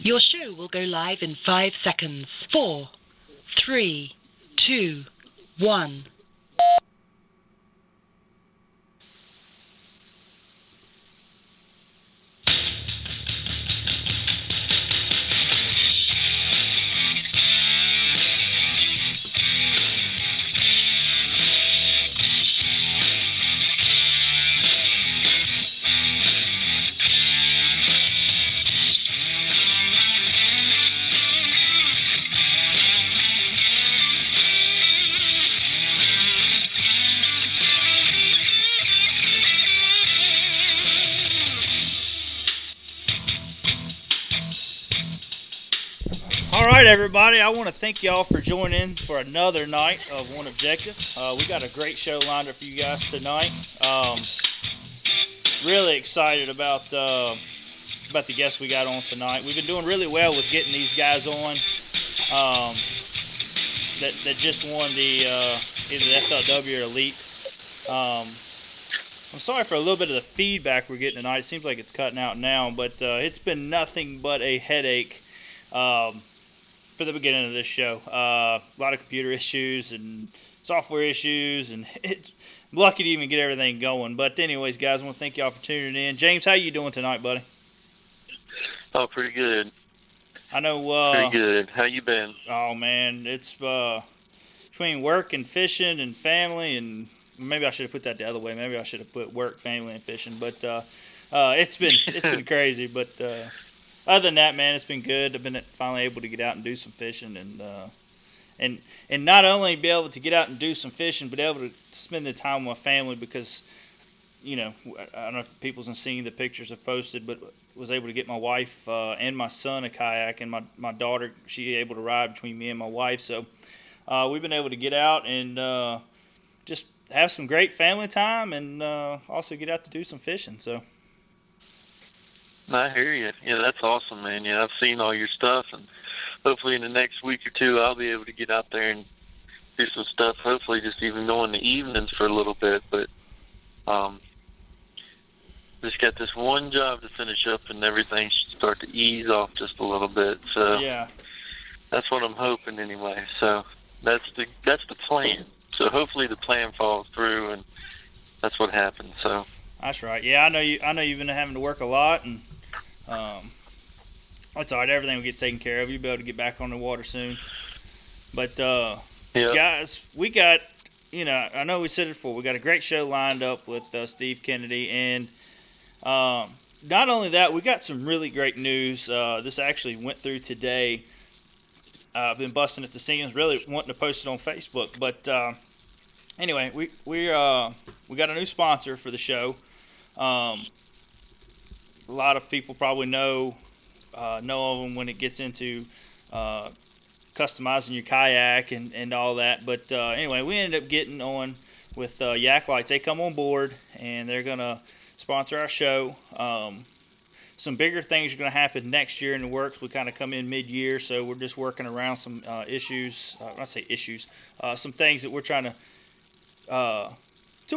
Your show will go live in 5 seconds. 4, 3, 2, 1. All right, everybody. I want to thank y'all for joining for another night of OneObjective. We got a great show lined up for you guys tonight. Really excited about the guests we got on tonight. We've been doing really well with getting these guys on that just won the either the FLW or Elite. I'm sorry for a little bit of the feedback we're getting tonight. It seems like it's cutting out now, but it's been nothing but a headache for the beginning of this show. A lot of computer issues and software issues, and I'm lucky to even get everything going. But anyways, guys, I want to thank y'all for tuning in. James, how you doing tonight, buddy? Oh, pretty good. I know. Pretty good. How you been? Oh, man, it's between work and fishing and family, and maybe I should have put that the other way. Maybe I should have put work, family, and fishing. But it's been crazy. But other than that, man, it's been good. I've been finally able to get out and do some fishing, and not only be able to get out and do some fishing, but able to spend the time with my family because, you know, I don't know if people's seen the pictures I've posted, but was able to get my wife and my son a kayak, and my daughter, she able to ride between me and my wife. So we've been able to get out and just have some great family time and also get out to do some fishing. So. I hear you. Yeah, that's awesome, man. Yeah, I've seen all your stuff, and hopefully in the next week or two I'll be able to get out there and do some stuff, hopefully just even go in the evenings for a little bit. But just got this one job to finish up, and everything should start to ease off just a little bit. So Yeah. That's what I'm hoping anyway. So that's the plan. So hopefully the plan falls through, and that's what happens. So That's right. Yeah, I know you've been having to work a lot, and that's all right. Everything will get taken care of. You'll be able to get back on the water soon. But guys, we got, I know we said it before, we got a great show lined up with Steve Kennedy, and not only that, we got some really great news. This actually went through today. I've been busting at the seams, really wanting to post it on Facebook, but anyway, we got a new sponsor for the show. A lot of people probably know of them when it gets into customizing your kayak and all that. But anyway, we ended up getting on with Yak Lights. They come on board, and they're going to sponsor our show. Some bigger things are going to happen next year in the works. We kind of come in mid-year, so we're just working around some issues. I say issues. Some things that we're trying to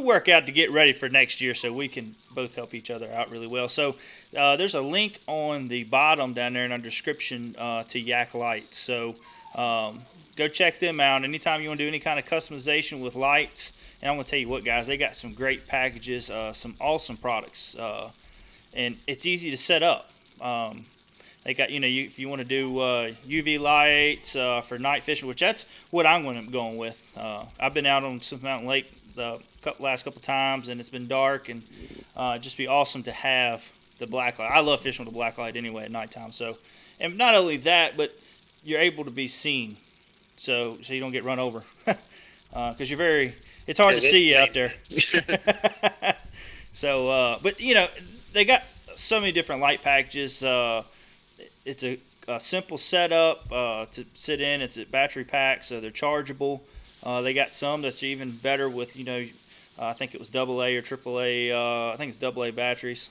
work out to get ready for next year, so we can both help each other out really well. So there's a link on the bottom down there in our description to Yak Lights. So go check them out. Anytime you want to do any kind of customization with lights, and I'm going to tell you what, guys, they got some great packages, some awesome products, and it's easy to set up. They got, if you want to do UV lights for night fishing, which that's what I'm going with. I've been out on Smith Mountain Lake the last couple times, and it's been dark, and just be awesome to have the black light. I love fishing with a black light anyway at nighttime. So, and not only that, but you're able to be seen, so you don't get run over, because it's hard to see you out there. So, but they got so many different light packages. It's a simple setup to sit in. It's a battery pack, so they're chargeable. They got some that's even better with, I think it was AA or AAA. I think it's AA batteries.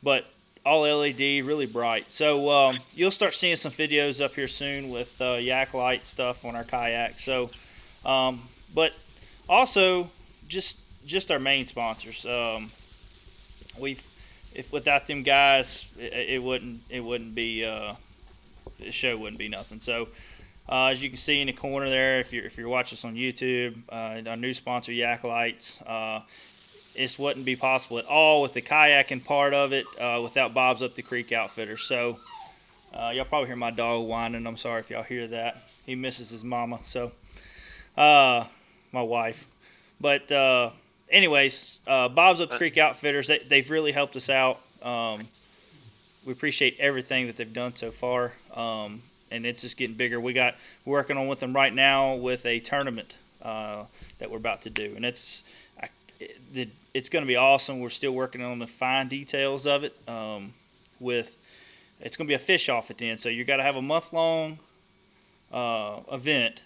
But all LED, really bright. So you'll start seeing some videos up here soon with Yak Light stuff on our kayak. So, but also just our main sponsors. if without them guys, it wouldn't be the show wouldn't be nothing. So as you can see in the corner there, if you're watching us on YouTube, our new sponsor Yak Lights. This wouldn't be possible at all with the kayaking part of it without Bob's Up the Creek Outfitters. So y'all probably hear my dog whining. I'm sorry if y'all hear that. He misses his mama. So my wife. But anyways, Bob's Up the Creek Outfitters, they've really helped us out. We appreciate everything that they've done so far. And it's just getting bigger. We're working on with them right now with a tournament that we're about to do. And it's going to be awesome. We're still working on the fine details of it. It's going to be a fish off at the end. So you got to have a month-long event.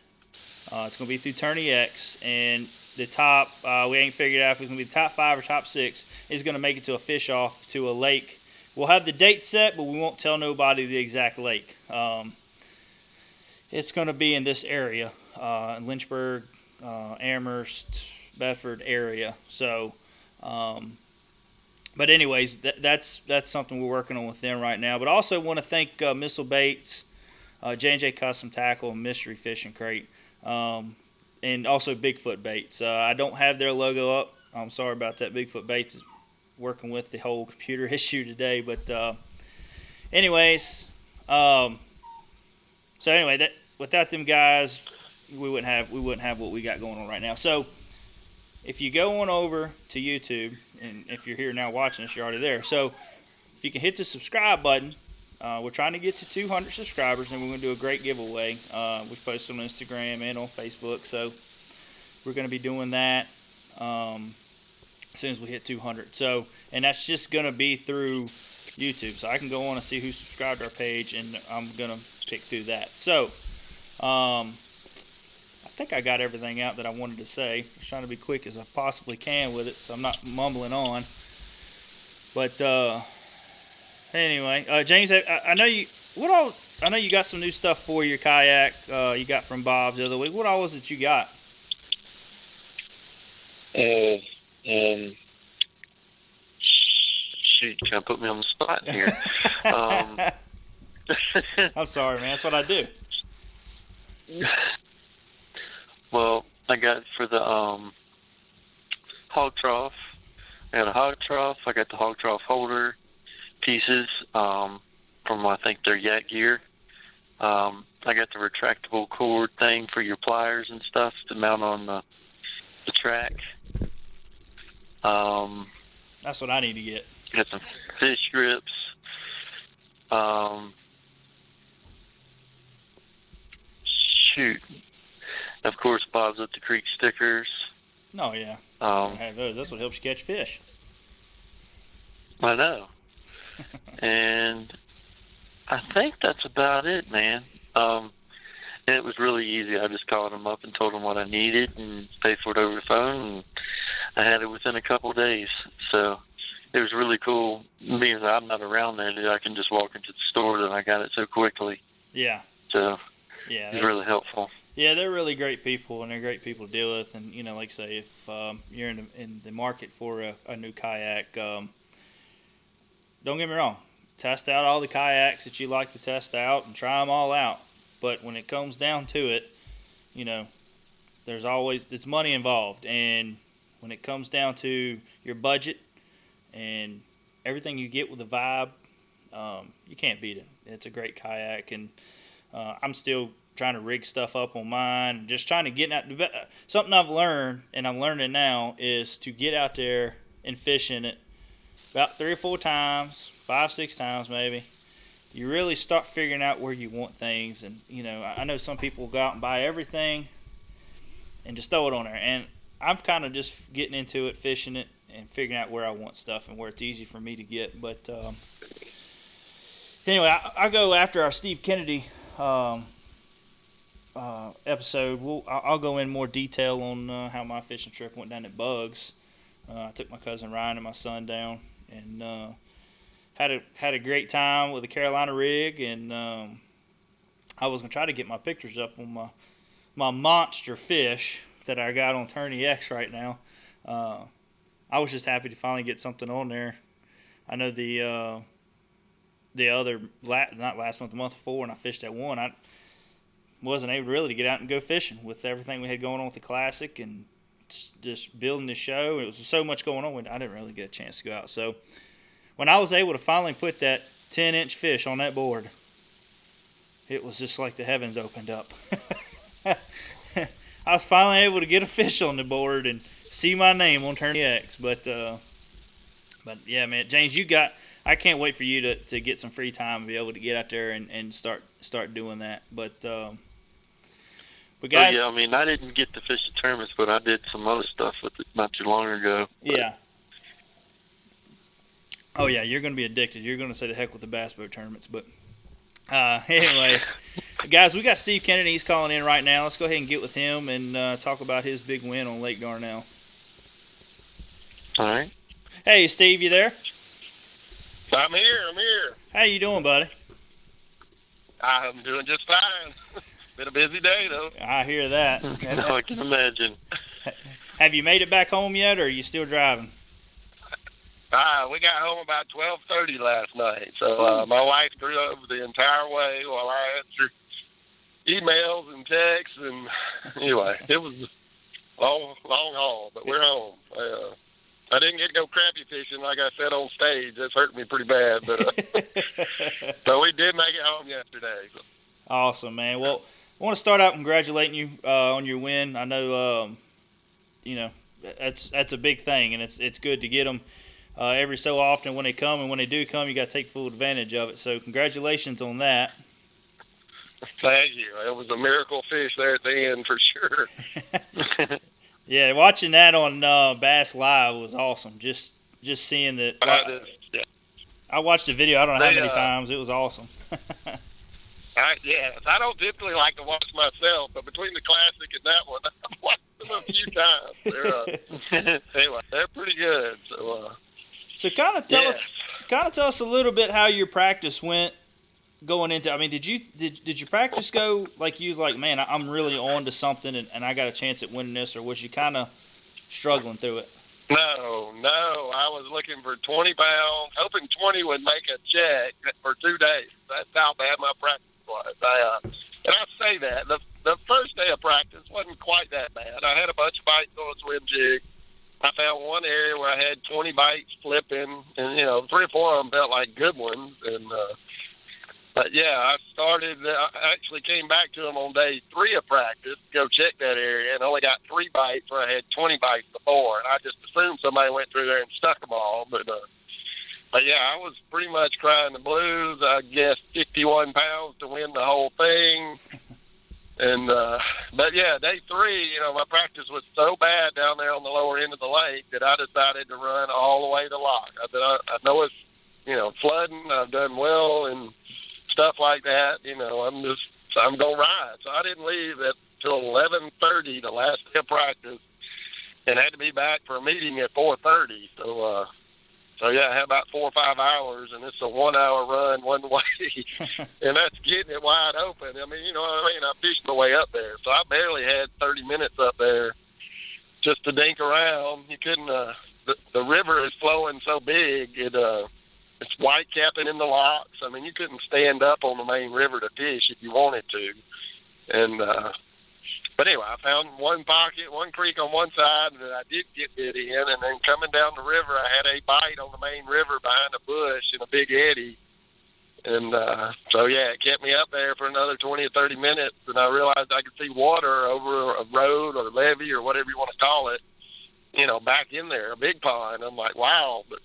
It's going to be through Tourney X, and the top, we ain't figured out if it's going to be the top 5 or top 6, is going to make it to a fish off to a lake. We'll have the date set, but we won't tell nobody the exact lake. It's going to be in this area, in Lynchburg, Amherst, Bedford area. So, but anyways, that's something we're working on with them right now. But also want to thank Missile Baits, J&J Custom Tackle, and Mystery Fishing Crate, and also Bigfoot Baits. I don't have their logo up. I'm sorry about that. Bigfoot Baits is working with the whole computer issue today. But anyways, so anyway, that without them guys, we wouldn't have what we got going on right now. So if you go on over to YouTube, and if you're here now watching us, you're already there. So if you can hit the subscribe button, we're trying to get to 200 subscribers, and we're going to do a great giveaway. We've posted on Instagram and on Facebook, so we're going to be doing that as soon as we hit 200. So, and that's just going to be through YouTube. So I can go on and see who subscribed to our page, and I'm going to pick through that. So I think I got everything out that I wanted to say. I'm trying to be quick as I possibly can with it, so I'm not mumbling on. But anyway, James, I know you. I know you got some new stuff for your kayak. You got from Bob's the other week. What all was it you got? Shoot, you kind of put me on the spot here. I'm sorry, man. That's what I do. Well, I got for the hog trough. I got a hog trough. I got the hog trough holder pieces from, I think, their Yak Gear. I got the retractable cord thing for your pliers and stuff to mount on the track. That's what I need to get. Got some fish grips. Shoot. Of course, Bob's Up the Creek stickers. Oh, yeah. I have those. That's what helps you catch fish. I know. And I think that's about it, man. And it was really easy. I just called them up and told them what I needed and paid for it over the phone, and I had it within a couple of days. So it was really cool. Being that I'm not around there, dude, I can just walk into the store and I got it so quickly. Yeah. So yeah, it's really helpful. Yeah, they're really great people, and they're great people to deal with. And, you know, like I say, if you're in the market for a new kayak, don't get me wrong. Test out all the kayaks that you like to test out and try them all out. But when it comes down to it, you know, it's money involved. And when it comes down to your budget and everything you get with the Vibe, you can't beat it. It's a great kayak, and I'm still trying to rig stuff up on mine, just trying to get out. Something I've learned, and I'm learning now, is to get out there and fish in it about 3 or 4 times, 5, 6 times maybe. You really start figuring out where you want things. And, you know, I know some people go out and buy everything and just throw it on there. And I'm kind of just getting into it, fishing it, and figuring out where I want stuff and where it's easy for me to get. But anyway, I'll go after our Steve Kennedy episode. I'll go in more detail on how my fishing trip went down at Bugs. I took my cousin Ryan and my son down, and had a great time with the Carolina rig. And I was gonna try to get my pictures up on my monster fish that I got on Tourney X right now. I was just happy to finally get something on there. I know the other not last month, the month before, when I fished that one, I wasn't able really to get out and go fishing with everything we had going on with the Classic and just building the show. It was so much going on, I didn't really get a chance to go out. So when I was able to finally put that 10-inch fish on that board, it was just like the heavens opened up. I was finally able to get a fish on the board and see my name on Tourney X. But yeah, man, James, I can't wait for you to get some free time and be able to get out there and start doing that. But guys, yeah, I mean, I didn't get to fish the tournaments, but I did some other stuff with it not too long ago. Yeah. Oh yeah, you're going to be addicted. You're going to say the heck with the bass boat tournaments. But anyways, guys, we got Steve Kennedy. He's calling in right now. Let's go ahead and get with him and talk about his big win on Lake Darnell. All right. Hey, Steve, you there? I'm here. How you doing, buddy? I'm doing just fine. Been a busy day, though. I hear that. I can imagine. Have you made it back home yet, or are you still driving? We got home about 12:30 last night. So my wife drove the entire way while I answered emails and texts. And anyway, it was a long haul, but we're home. I didn't get to go crappie fishing like I said on stage. That's hurt me pretty bad, but but we did make it home yesterday. So. Awesome, man. Well, I want to start out congratulating you on your win. I know, that's a big thing, and it's good to get them every so often when they come, and when they do come, you got to take full advantage of it. So congratulations on that. Thank you. It was a miracle fish there at the end for sure. Yeah, watching that on Bass Live was awesome. Just seeing that. Yeah. I watched the video. I don't know how many times. It was awesome. Yes, I don't typically like to watch myself, but between the Classic and that one, I've watched them a few times. Anyway, they're pretty good. So kind of tell us a little bit how your practice went going into. I mean, did your practice go like you was like, man, I'm really on to something, and I got a chance at winning this, or was you kind of struggling through it? No, I was looking for 20 pounds, hoping 20 would make a check for 2 days. That's how bad my practice was. And I say that the first day of practice wasn't quite that bad. I had a bunch of bites on a swim jig. I found one area where I had 20 bites flipping, and 3 or 4 of them felt like good ones. And but yeah, I actually came back to them on day 3 of practice to go check that area, and only got 3 bites where I had 20 bites before, and I just assumed somebody went through there and stuck them all. But yeah, I was pretty much crying the blues. I guess 51 pounds to win the whole thing. And but yeah, day 3, my practice was so bad down there on the lower end of the lake that I decided to run all the way to lock. I know it's flooding. I've done well and stuff like that. I'm gonna ride. So I didn't leave till 11:30, the last day of practice, and had to be back for a meeting at 4:30. So yeah, I had about 4 or 5 hours, and it's a 1-hour run one way, and that's getting it wide open. I mean, I fished my way up there, so I barely had 30 minutes up there just to dink around. You couldn't. The river is flowing so big, it's white capping in the locks. I mean, you couldn't stand up on the main river to fish if you wanted to, and. But anyway, I found one pocket, one creek on one side that I did get bit in, and then coming down the river, I had a bite on the main river behind a bush in a big eddy. And so, yeah, it kept me up there for another 20 or 30 minutes, and I realized I could see water over a road or levee or whatever you want to call it, back in there, a big pond. I'm like, wow, but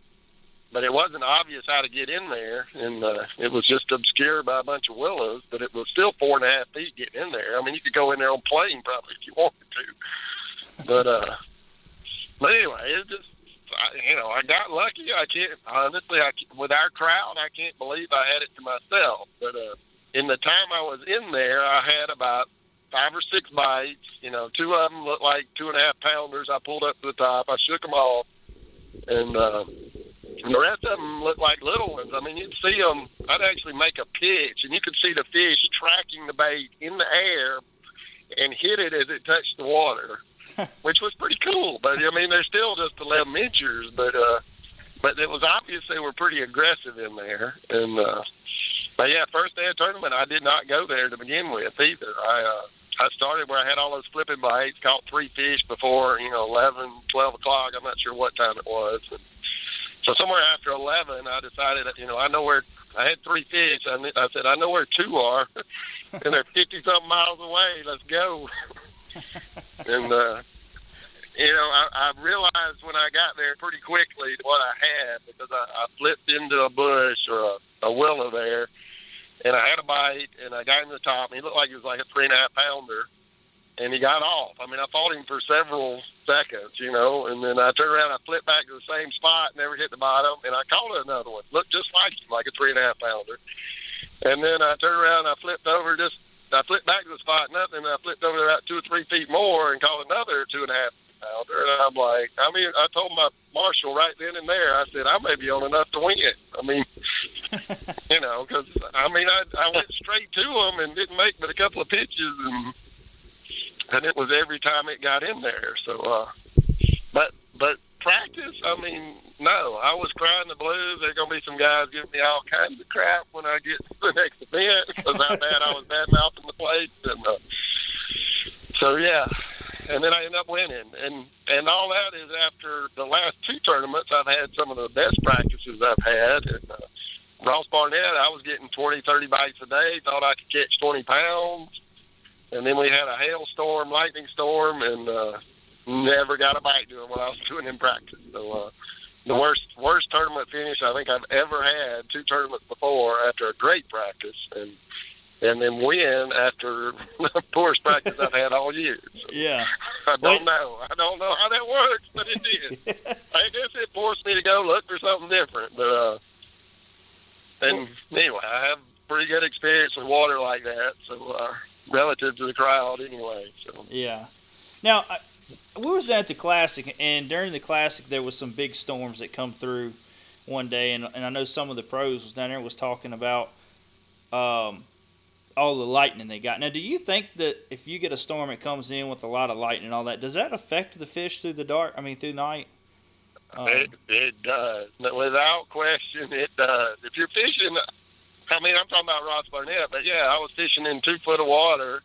it wasn't obvious how to get in there, and it was just obscured by a bunch of willows, but it was still 4.5 feet getting in there. I mean, you could go in there on plane probably if you wanted to. But anyway, it just, I got lucky. With our crowd, I can't believe I had it to myself. But in the time I was in there, I had about 5 or 6 bites. 2 of them looked like 2.5 pounders. I pulled up to the top. I shook them off, and the rest of them looked like little ones. I mean, you'd see them. I'd actually make a pitch, and you could see the fish tracking the bait in the air and hit it as it touched the water, which was pretty cool. But, I mean, they're still just 11 inchers. But but it was obvious they were pretty aggressive in there. And but yeah, first day of tournament, I did not go there to begin with either. I started where I had all those flipping bites, caught 3 fish before 11, 12 o'clock. I'm not sure what time it was. And so somewhere after 11, I decided that I know where. I had 3 fish. I said I know where 2 are, and they're 50-something miles away. Let's go. And I realized when I got there pretty quickly what I had, because I flipped into a bush or a willow there, and I had a bite, and I got him to the top, and he looked like he was like a 3.5-pounder, and he got off. I mean, I fought him for several seconds, and then I turned around, I flipped back to the same spot, never hit the bottom, and I caught another one. Looked just like him, like a 3.5-pounder. And then I turned around, I flipped back to the spot, nothing, and I flipped over about 2 or 3 feet more and caught another 2.5-pounder. And I'm like, I told my marshal right then and there, I said, I may be on enough to win. I mean, because, I went straight to him and didn't make but a couple of pitches, and it was every time it got in there. So, but practice, no, I was crying the blues. There's going to be some guys giving me all kinds of crap when I get to the next event because how bad I was bad-mouthing the place. And so, yeah. And then I ended up winning. And all that is after the last 2 tournaments, I've had some of the best practices I've had. And Ross Barnett, I was getting 20, 30 bites a day, thought I could catch 20 pounds. And then we had a hailstorm, lightning storm, and never got a bite to him when I was doing in practice. So the worst tournament finish I think I've ever had, 2 tournaments before, after a great practice, and then win after the poorest practice I've had all year. So Yeah. I don't know how that works, but it did. I guess it forced me to go look for something different. But anyway, I have pretty good experience with water like that, so relative to the crowd anyway. So yeah. Now, we was at the Classic, and during the Classic there was some big storms that come through one day, and I know some of the pros was down there was talking about all the lightning they got. Now, do you think that if you get a storm that comes in with a lot of lightning and all that, does that affect the fish through through night? It does. Without question, it does. If you're fishing, I'm talking about Ross Barnett, but yeah, I was fishing in 2 foot of water,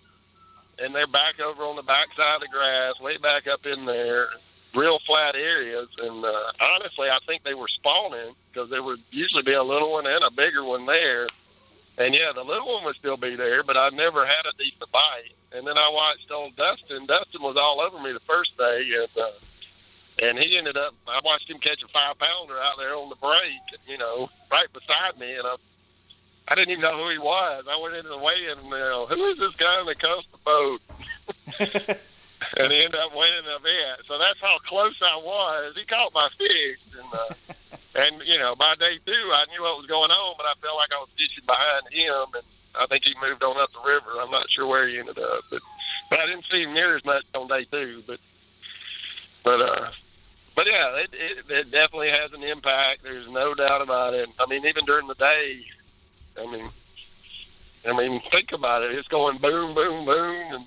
and they're back over on the backside of the grass, way back up in there, real flat areas. And honestly, I think they were spawning because there would usually be a little one and a bigger one there. And yeah, the little one would still be there, but I never had a decent bite. And then I watched old Dustin. Dustin was all over me the first day, and he ended up. I watched him catch a 5-pounder out there on the break, right beside me, and I didn't even know who he was. I went into the weigh-in, and who is this guy in the custom boat? And he ended up winning the event. So that's how close I was. He caught my fish, and by day 2, I knew what was going on, but I felt like I was fishing behind him, and I think he moved on up the river. I'm not sure where he ended up, but I didn't see him near as much on day 2. But yeah, it definitely has an impact. There's no doubt about it. Even during the day, think about it. It's going boom, boom, boom, and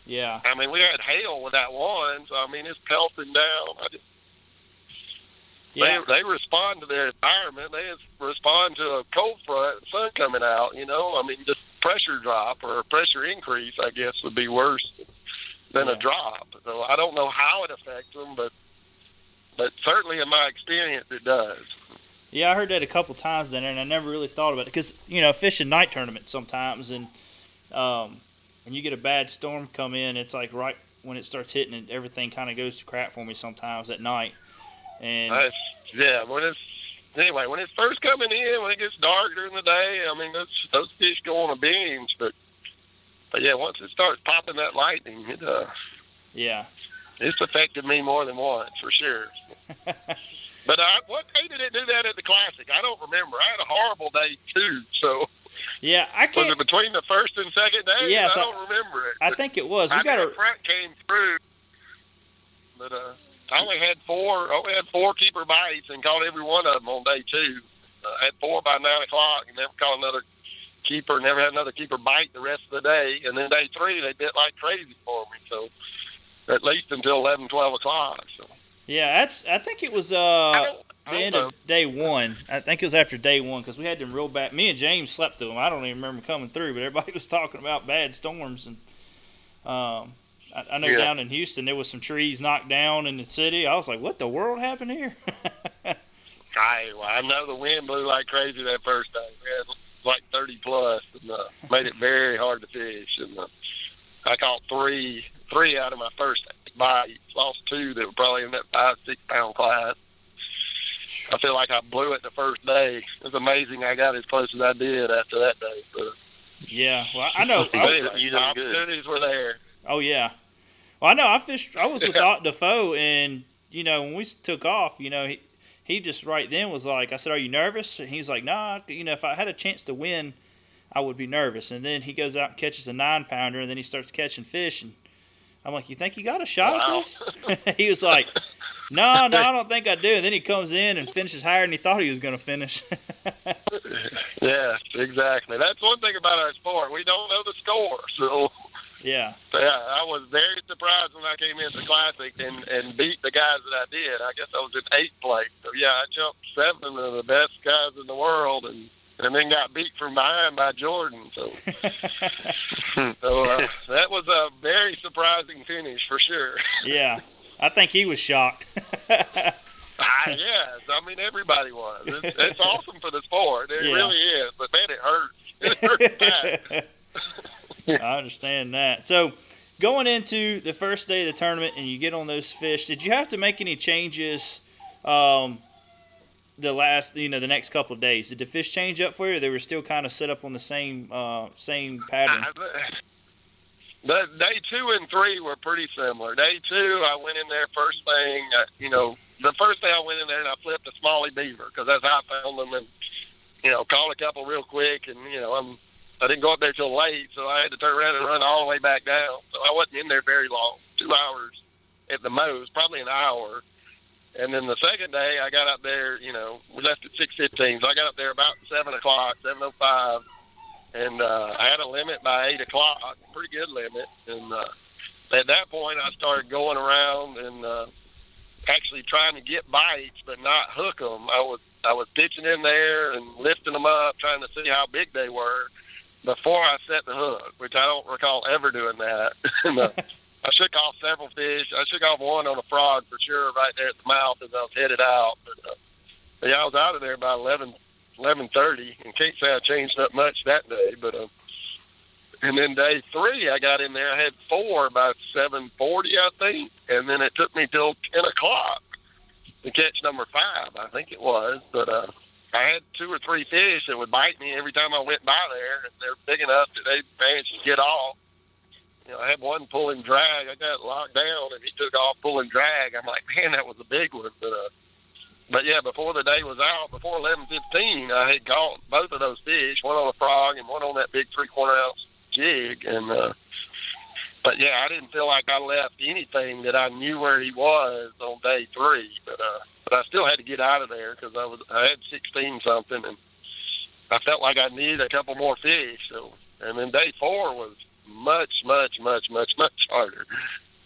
yeah. We had hail with that one, so it's pelting down. Yeah. They respond to their environment. They respond to a cold front, sun coming out, just pressure drop or a pressure increase, I guess, would be worse than a drop. So I don't know how it affects them, but certainly in my experience, it does. Yeah, I heard that a couple times down there, and I never really thought about it because, fishing night tournaments sometimes, and you get a bad storm come in, it's like right when it starts hitting, and everything kind of goes to crap for me sometimes at night. And when it's first coming in, when it gets dark during the day, those fish go on a binge. But yeah, once it starts popping that lightning, it's affected me more than once for sure. But what day did it do that at the Classic? I don't remember. I had a horrible day too. So yeah, I can't. Was it between the first and second day? Yes, I don't remember it. I think it was. A front came through, but I only had 4 keeper bites and caught every one of them on day 2. I had 4 by 9 o'clock and never caught another keeper. Never had another keeper bite the rest of the day. And then day 3, they bit like crazy for me. So at least until 11, 12 o'clock. So yeah, I think it was. the end of day one. I think it was after day one because we had them real bad. Me and James slept through them. I don't even remember coming through, but everybody was talking about bad storms. And I know down in Houston there was some trees knocked down in the city. I was like, what the world happened here? I know the wind blew like crazy that first day. We had like 30 plus and made it very hard to fish. And I caught three out of my first bite. Lost 2 that were probably in that 5-6 pound class. I feel like I blew it the first day. It was amazing I got as close as I did after that day. But, yeah, well, I know. The opportunities were there. Oh, yeah. Well, I know. I was with Defoe, and, you know, when we took off, you know, he just right then was like, I said, are you nervous? And he's like, nah, you know, if I had a chance to win, I would be nervous. And then he goes out and catches a 9-pounder, and then he starts catching fish. And I'm like, you think you got a shot at this? He was like, no, I don't think I do. And then he comes in and finishes higher than he thought he was going to finish. Yeah, exactly. That's one thing about our sport. We don't know the score. So, yeah, I was very surprised when I came into the Classic and beat the guys that I did. I guess I was in 8th place. So, yeah, I jumped 7 of the best guys in the world and then got beat from behind by Jordan. So, that was a very surprising finish for sure. Yeah. I think he was shocked. Yes, I mean everybody was. It's awesome for the sport. It really is. But man, it hurts. It hurts bad. I understand that. So, going into the first day of the tournament, and you get on those fish, did you have to make any changes? The next couple of days, did the fish change up for you? Or they were still kind of set up on the same pattern. The day 2 and 3 were pretty similar. Day 2, I went in there first thing. The first day I went in there and I flipped a smallie beaver because that's how I found them, and caught a couple real quick. And I didn't go up there till late, so I had to turn around and run all the way back down. So I wasn't in there very long, 2 hours at the most, probably an hour. And then the second day I got up there. We left at 6:15, so I got up there about 7 o'clock, 7:05. And I had a limit by 8 o'clock, pretty good limit. And at that point, I started going around and actually trying to get bites, but not hook them. I was pitching in there and lifting them up, trying to see how big they were before I set the hook, which I don't recall ever doing that. And, I shook off several fish. I shook off one on a frog for sure, right there at the mouth as I was headed out. But I was out of there by 11:30, and can't say I changed up much that day. But and then day 3, I got in there. I had 4 by 7:40, I think, and then it took me till 10 o'clock to catch number 5, I think it was. But I had 2 or 3 fish that would bite me every time I went by there, and they're big enough that they managed to get off. I had one pulling drag. I got locked down, and he took off pulling drag. I'm like, man, that was a big one. But yeah, before the day was out, before 11:15, I had caught both of those fish, one on a frog and one on that big 3/4 ounce jig. And but yeah, I didn't feel like I left anything that I knew where he was on day 3. But I still had to get out of there because I had 16 something, and I felt like I needed a couple more fish. So, and then day 4 was much harder.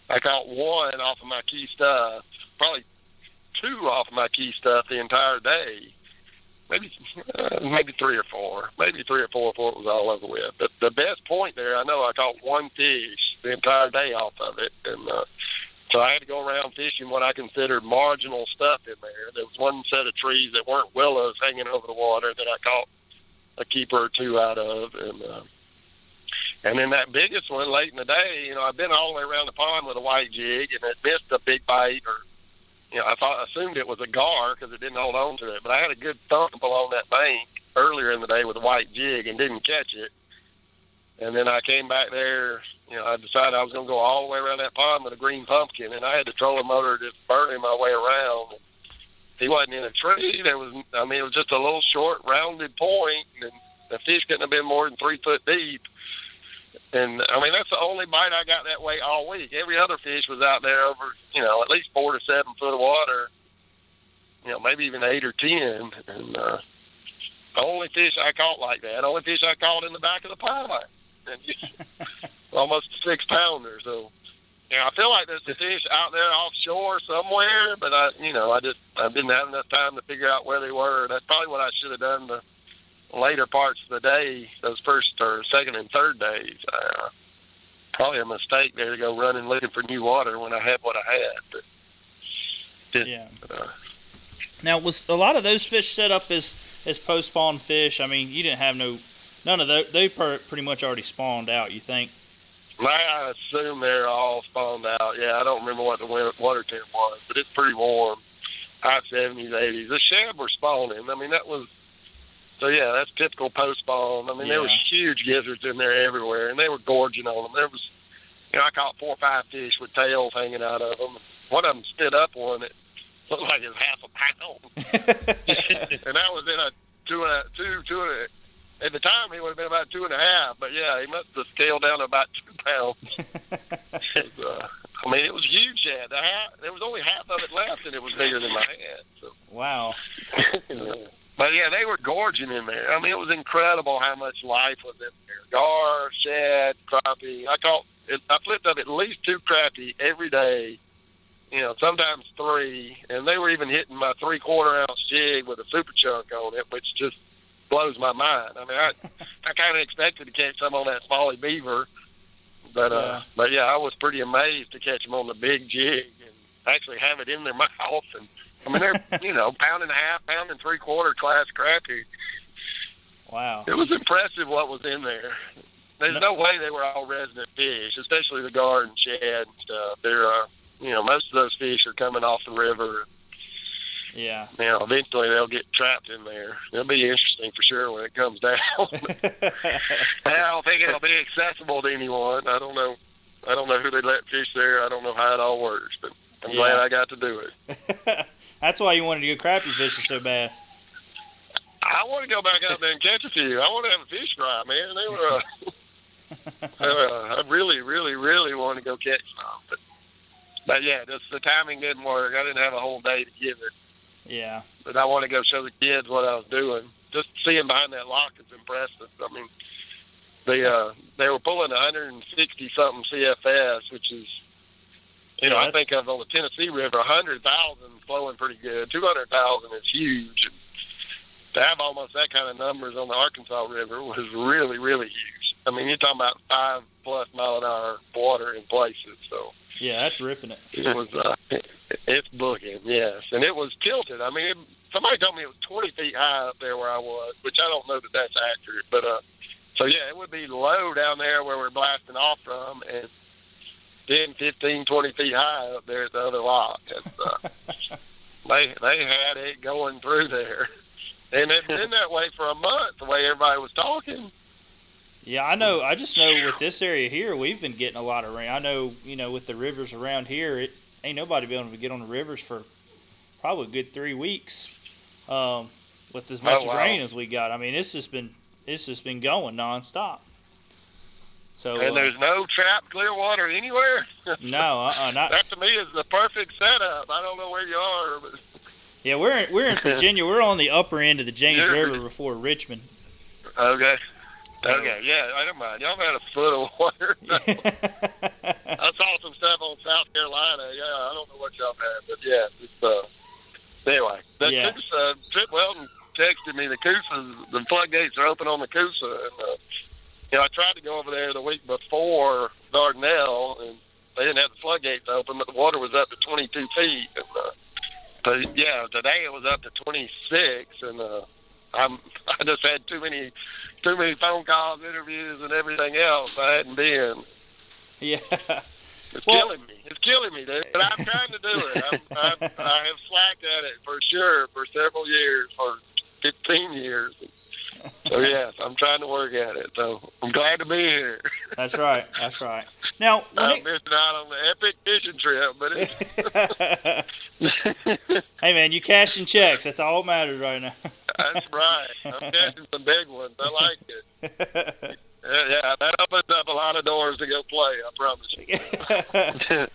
I caught 1 off of my key stuff, probably 2 off of my key stuff the entire day. Maybe 3 or 4. Maybe 3 or 4 before it was all over with. But the best point there, I know I caught 1 fish the entire day off of it. And so I had to go around fishing what I considered marginal stuff in there. There was one set of trees that weren't willows hanging over the water that I caught a keeper or 2 out of. And then that biggest one late in the day, I've been all the way around the pond with a white jig, and it missed a big bite, or I assumed it was a gar because it didn't hold on to it. But I had a good thump along that bank earlier in the day with a white jig and didn't catch it. And then I came back there. I decided I was going to go all the way around that pond with a green pumpkin, and I had the trolling motor just burning my way around. He wasn't in a tree. It was just a little short, rounded point, and the fish couldn't have been more than 3 foot deep. And, that's the only bite I got that way all week. Every other fish was out there over, at least 4 to 7 foot of water, maybe even 8 or 10. And the only fish I caught like that, only fish I caught in the back of the pond, and almost a 6-pounder. So, I feel like there's a fish out there offshore somewhere, but I didn't have enough time to figure out where they were. That's probably what I should have done the later parts of the day, those first or second and third days. Probably a mistake there to go running looking for new water when I had what I had. But, Now, was a lot of those fish set up as post-spawn fish? I mean, you didn't have none of those. They pretty much already spawned out, you think? I assume they're all spawned out. Yeah, I don't remember what the water temp was, but it's pretty warm. High 70s, 80s. The shad were spawning. I mean, that's typical post-spawn. I mean, there was huge gizzards in there everywhere, and they were gorging on them. There was, I caught 4 or 5 fish with tails hanging out of them. One of them stood up one that looked like it was half a pound. And that was in a two and a, at the time he would have been about 2.5, but yeah, he must have scaled down to about 2 pounds. I mean, it was huge shad. There was only half of it left, and it was bigger than my hand. So. Wow. But yeah, they were gorging in there. I mean, it was incredible how much life was in there. Gar, shad, crappie. I flipped up at least 2 crappie every day. Sometimes 3, and they were even hitting my 3/4 ounce jig with a super chunk on it, which just blows my mind. I mean, I kind of expected to catch some on that smallie beaver, but yeah, I was pretty amazed to catch them on the big jig and actually have it in their mouth. And I mean, they're pound and a half, pound and 3/4 class crappie. Wow, it was impressive what was in there. There's no way they were all resident fish, especially the gar and shad and stuff. They're most of those fish are coming off the river. Yeah. Eventually they'll get trapped in there. It'll be interesting for sure when it comes down. I don't think it'll be accessible to anyone. I don't know who they let fish there. I don't know how it all works, but I'm glad I got to do it. That's why you wanted to go crappie fishing so bad. I want to go back out there and catch a few. I want to have a fish fry, man. They were. I really, really, really want to go catch some, but yeah, just the timing didn't work. I didn't have a whole day to give it. Yeah. But I want to go show the kids what I was doing. Just seeing behind that lock is impressive. I mean, they were pulling 160 something CFS, which is, I think of on the Tennessee River, 100,000 flowing pretty good. 200,000 is huge. And to have almost that kind of numbers on the Arkansas River was really, really huge. I mean, you're talking about 5+ mile an hour water in places. So. Yeah, that's ripping it. It was, it's booking, yes. And it was tilted. I mean, somebody told me it was 20 feet high up there where I was, which I don't know that that's accurate. But, so yeah, it would be low down there where we're blasting off from and 10, 15, 20 feet high up there at the other lock. They had it going through there. And it's been that way for a month, the way everybody was talking. Yeah, I know. I just know with this area here, we've been getting a lot of rain. I know, with the rivers around here, it ain't nobody been able to get on the rivers for probably a good 3 weeks with as much rain as we got. I mean, it's just been going nonstop. So and there's no trapped clear water anywhere. No, not. That to me is the perfect setup. I don't know where you are, but yeah, we're in Virginia. We're on the upper end of the James River before Richmond. Okay. Okay, yeah, I don't mind. Y'all had a foot of water. I saw some stuff on South Carolina. Yeah, I don't know what y'all had, but yeah, it's anyway. Trip Weldon texted me the floodgates are open on the Coosa, and I tried to go over there the week before Dardanelle, and they didn't have the floodgates open, but the water was up to 22 feet. And, but yeah, today it was up to 26, and I just had too many phone calls, interviews, and everything else. I hadn't been. Yeah. It's killing me, dude. But I'm trying to do it. I have slacked at it for sure for several years, for 15 years. So yes, I'm trying to work at it. So I'm glad to be here. That's right. Now, I'm missing out on the epic fishing trip, but hey man, you cashing checks. That's all that matters right now. That's right. I'm catching some big ones. I like it. Yeah, that opens up a lot of doors to go play, I promise you.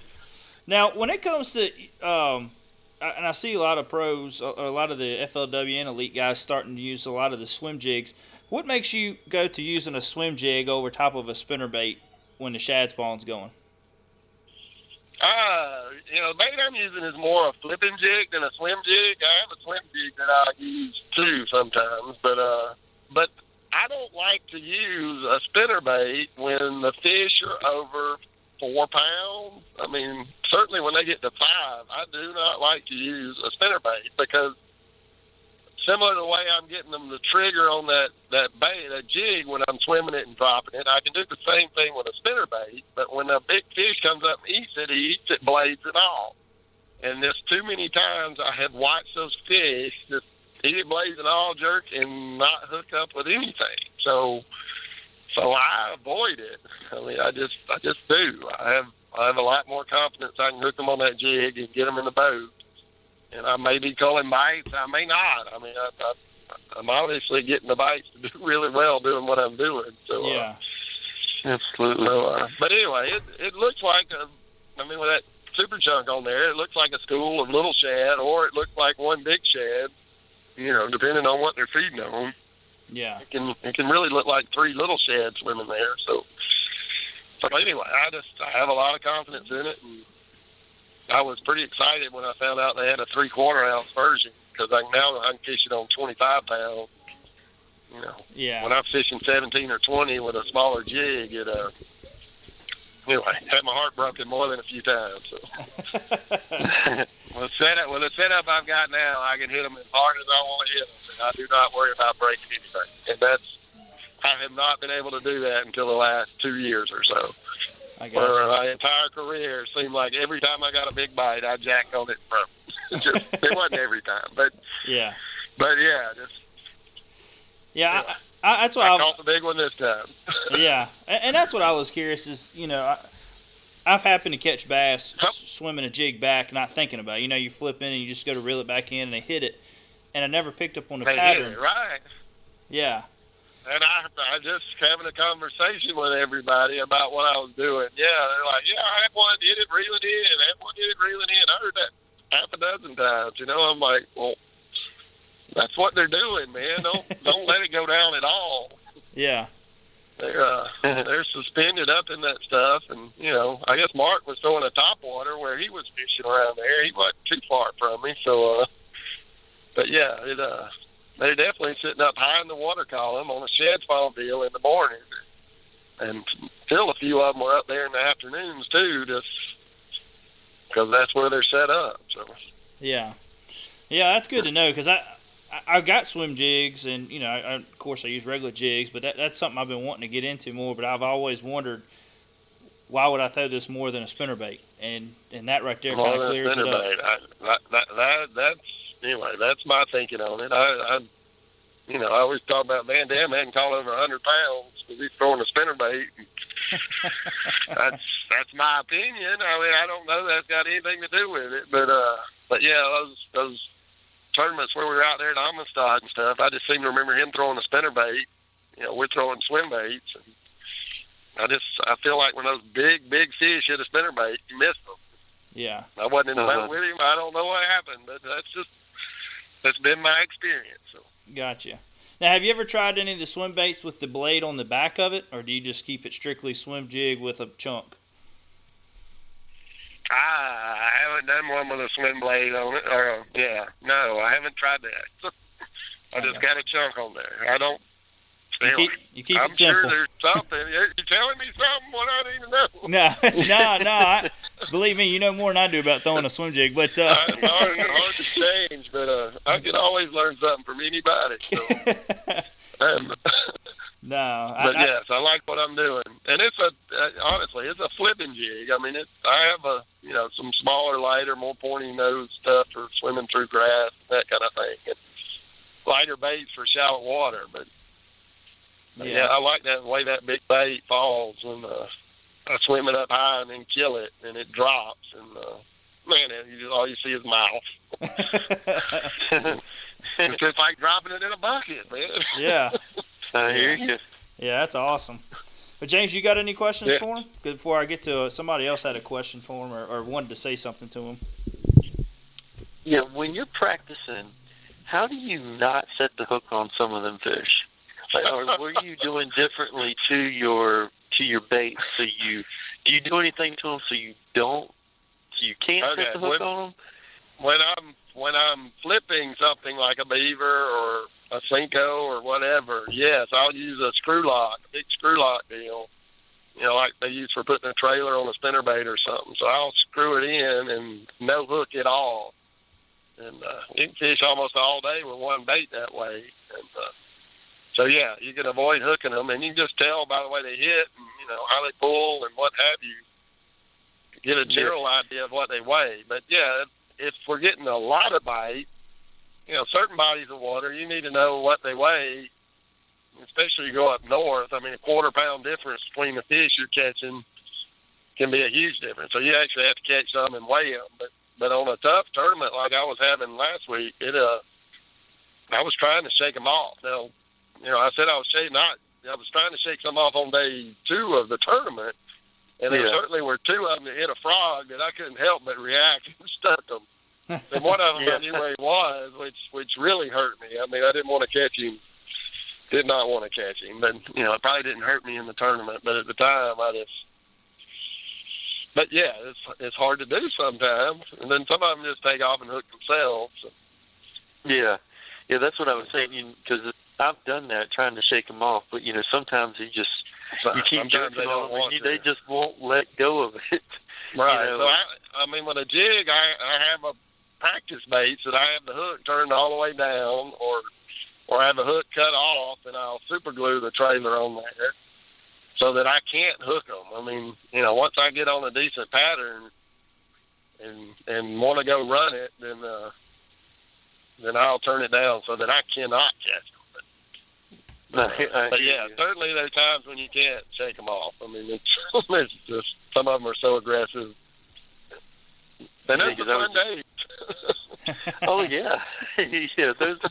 Now, when it comes to, and I see a lot of pros, a lot of the FLW and Elite guys starting to use a lot of the swim jigs. What makes you go to using a swim jig over top of a spinnerbait when the shad spawn's going? The bait I'm using is more a flipping jig than a swim jig. I have a swim jig that I use too sometimes, but I don't like to use a spinner bait when the fish are over 4 pounds. I mean, certainly when they get to 5, I do not like to use a spinner bait because similar to the way I'm getting them to trigger on that bait, that jig, when I'm swimming it and dropping it, I can do the same thing with a spinner bait. But when a big fish comes up and eats it, he eats it blades and all. And there's too many times I have watched those fish just eat it blades and all, jerk, and not hook up with anything. So I avoid it. I mean, I just do. I have a lot more confidence I can hook them on that jig and get them in the boat. And I may be calling bites. I may not. I mean, I'm obviously getting the bites to do really well doing what I'm doing. So Yeah. Absolutely. But anyway, it looks like with that super chunk on there, it looks like a school of little shad, or it looks like one big shad. Depending on what they're feeding on. Yeah. It can really look like 3 little shads swimming there. So anyway, I have a lot of confidence in it, and I was pretty excited when I found out they had a 3/4 ounce version, because I can fish it on 25 pounds. Yeah. When I'm fishing 17 or 20 with a smaller jig, it had my heart broken more than a few times. So. With the setup I've got now, I can hit them as hard as I want to hit them, and I do not worry about breaking anything. And I have not been able to do that until the last 2 years or so. I got For you. my entire career, it seemed like every time I got a big bite, I jacked on it from. It wasn't every time, but Yeah. Yeah, That's what I caught the big one this time. Yeah, and that's what I was curious is, I've happened to catch bass swimming a jig back, not thinking about it. You flip in and you just go to reel it back in and they hit it, and I never picked up on the They pattern. hit it, right. Yeah. And I just having a conversation with everybody about what I was doing. Yeah, they're like, I had one hit it reeling in, and I had one hit it reeling in. I heard that half a dozen times. I'm like, well, that's what they're doing, man. Don't let it go down at all. Yeah. They're suspended up in that stuff, and I guess Mark was throwing a topwater where he was fishing around there. He wasn't too far from me, so. But yeah, they're definitely sitting up high in the water column on a shed spawn deal in the morning, and still a few of them were up there in the afternoons too, just because that's where they're set up. So. Yeah. Yeah, that's good to know, because I've got swim jigs, and of course I use regular jigs, but that's something I've been wanting to get into more. But I've always wondered, why would I throw this more than a spinnerbait? And that right there kind of clears it up. That's my thinking on it. I always talk about Van Dam hadn't caught over 100 pounds because he's throwing a spinnerbait. That's my opinion. I mean, I don't know that's got anything to do with it, but yeah, those tournaments where we were out there at Amistad and stuff, I just seem to remember him throwing a spinnerbait. We're throwing swim baits, and I feel like when those big fish hit a spinnerbait, you miss them. Yeah. I wasn't in the boat with him. I don't know what happened, but that's been my experience. So. Gotcha. Now, have you ever tried any of the swim baits with the blade on the back of it, or do you just keep it strictly swim jig with a chunk? I haven't done one with a swim blade on it. No, I haven't tried that. I just got a chunk on there. I don't. You keep I'm it simple. sure there's something. You're telling me something what I need to know. No. Believe me, you know more than I do about throwing a swim jig. But it's hard to change, but I can always learn something from anybody. So. Yes, I like what I'm doing, and honestly, it's a flipping jig. I mean, I have some smaller, lighter, more pointy nose stuff for swimming through grass, that kind of thing. And lighter baits for shallow water, but yeah, I like that way that big bait falls when I swim it up high and then kill it, and it drops, and all you see is mouth. It's just like dropping it in a bucket, man. Yeah. I hear you. Yeah, that's awesome. But James, you got any questions for him? Before I get to somebody else had a question for him or wanted to say something to him. Yeah, when you're practicing, how do you not set the hook on some of them fish? Or what are you doing differently to your bait? Do you do anything to them so you don't you can't set the hook on them? When I'm flipping something like a beaver or a Cinco or whatever, yes, I'll use a screw lock, a big screw lock deal, like they use for putting a trailer on a spinnerbait or something. So I'll screw it in and no hook at all. And you can fish almost all day with one bait that way. And so, yeah, you can avoid hooking them. And you can just tell by the way they hit and, how they pull and what have you. Get a general idea of what they weigh. But, yeah, if we're getting a lot of bite, certain bodies of water, you need to know what they weigh, especially you go up north. I mean, a quarter-pound difference between the fish you're catching can be a huge difference. So you actually have to catch some and weigh them. But on a tough tournament like I was having last week, I was trying to shake them off. Now, I said I was trying to shake some off on day 2 of the tournament, and there certainly were 2 of them that hit a frog that I couldn't help but react and stuck them. And one of them I knew where he was, which really hurt me. I mean, I didn't want to catch him. Did not want to catch him. But, it probably didn't hurt me in the tournament. But at the time, But, yeah, it's hard to do sometimes. And then some of them just take off and hook themselves. So. Yeah, that's what I was saying, because I've done that, trying to shake them off. But, sometimes you keep jerking on them, and they just won't let go of it. Right. So, I mean, with a jig, I have a practice baits that I have the hook turned all the way down, or I have the hook cut off, and I'll super glue the trailer on there so that I can't hook them. I mean, once I get on a decent pattern and want to go run it, then I'll turn it down so that I cannot catch them. But yeah, certainly there are times when you can't shake them off. I mean, it's just some of them are so aggressive. And those are fun days. Oh, yeah. Yeah, those are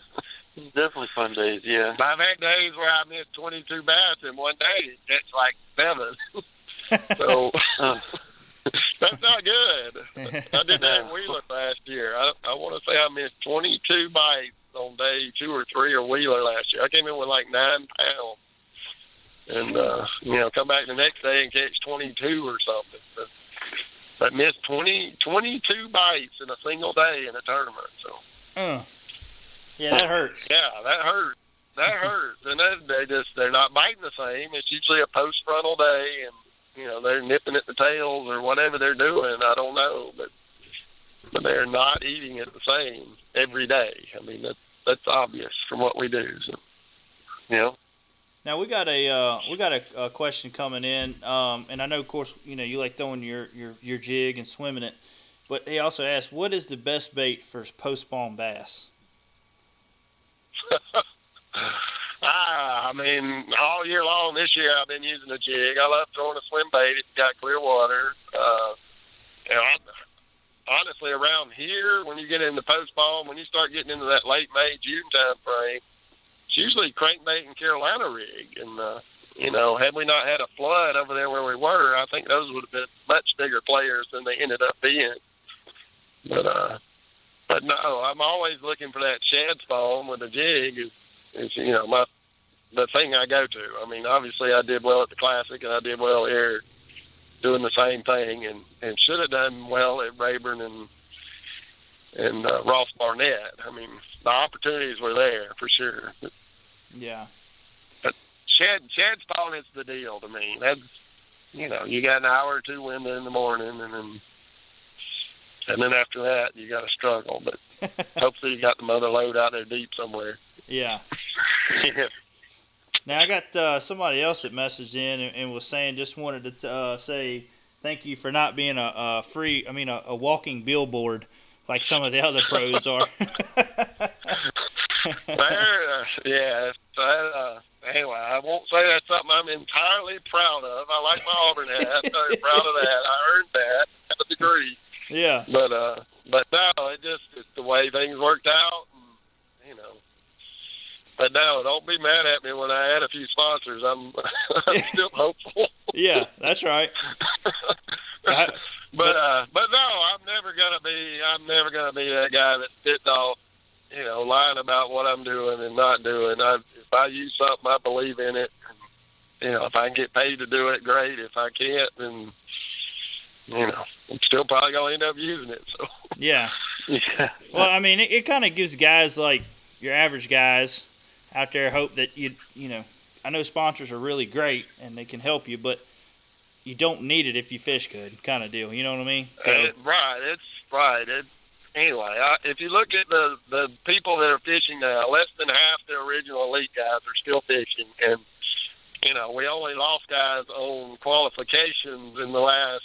definitely fun days, yeah. I've had days where I missed 22 bass in one day. That's like 7. So that's not good. I did that in Wheeler last year. I want to say I missed 22 bites on day 2 or 3 of Wheeler last year. I came in with like 9 pounds. And, come back the next day and catch 22 or something. But missed 22 bites in a single day in a tournament. So. Yeah, that hurts. Yeah, that hurts. That hurts. And they're not biting the same. It's usually a post-frontal day, and, they're nipping at the tails or whatever they're doing. I don't know. But they're not eating it the same every day. I mean, that's obvious from what we do. So. Yeah. Now we got a question coming in, and I know, of course, you like throwing your jig and swimming it, but he also asked, what is the best bait for post-spawn bass? I mean, all year long this year I've been using a jig. I love throwing a swim bait. It's got clear water. Honestly, around here, when you get into post-spawn, when you start getting into that late May, June time frame, it's usually crankbait and Carolina rig. And, had we not had a flood over there where we were, I think those would have been much bigger players than they ended up being. But no, I'm always looking for that shad spawn with a jig is the thing I go to. I mean, obviously I did well at the Classic, and I did well here doing the same thing, and should have done well at Rayburn and Ross Barnett. I mean, the opportunities were there for sure. Yeah. But shad spawn is the deal to me. That's, you got an hour or 2 window in the morning, and then after that you got to struggle. But hopefully you got the mother lode out there deep somewhere. Yeah. Yeah. Now I got somebody else that messaged in and was saying, just wanted to say thank you for not being a walking billboard like some of the other pros are. Anyway, I won't say that's something I'm entirely proud of. I like my Auburn hat. I'm very proud of that. I earned that. I have a degree. Yeah. But no, it's the way things worked out. And, but no, don't be mad at me when I had a few sponsors. I'm still hopeful. Yeah, that's right. But no, I'm never gonna be that guy that sits off, lying about what I'm doing and not doing. If I use something, I believe in it. And, if I can get paid to do it, great. If I can't, then I'm still probably gonna end up using it. So Yeah. Yeah. Well, I mean, it kind of gives guys like your average guys out there hope that I know sponsors are really great and they can help you, but you don't need it if you fish good, kind of deal. You know what I mean? So it's right. Anyway, if you look at the people that are fishing now, less than half the original elite guys are still fishing, and we only lost guys on qualifications in the last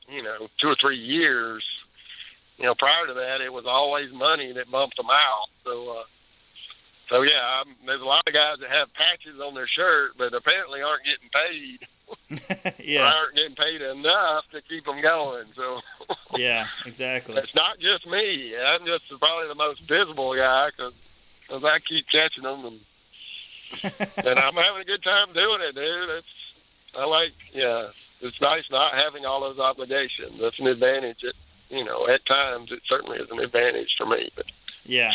2 or 3 years. Prior to that, it was always money that bumped them out. So yeah, there's a lot of guys that have patches on their shirt, but apparently aren't getting paid. yeah, Or aren't getting paid enough to keep them going. So yeah, exactly. it's not just me. I'm just probably the most visible guy because I keep catching them, and I'm having a good time doing it, dude. It's nice not having all those obligations. That's an advantage. At times it certainly is an advantage for me. But yeah.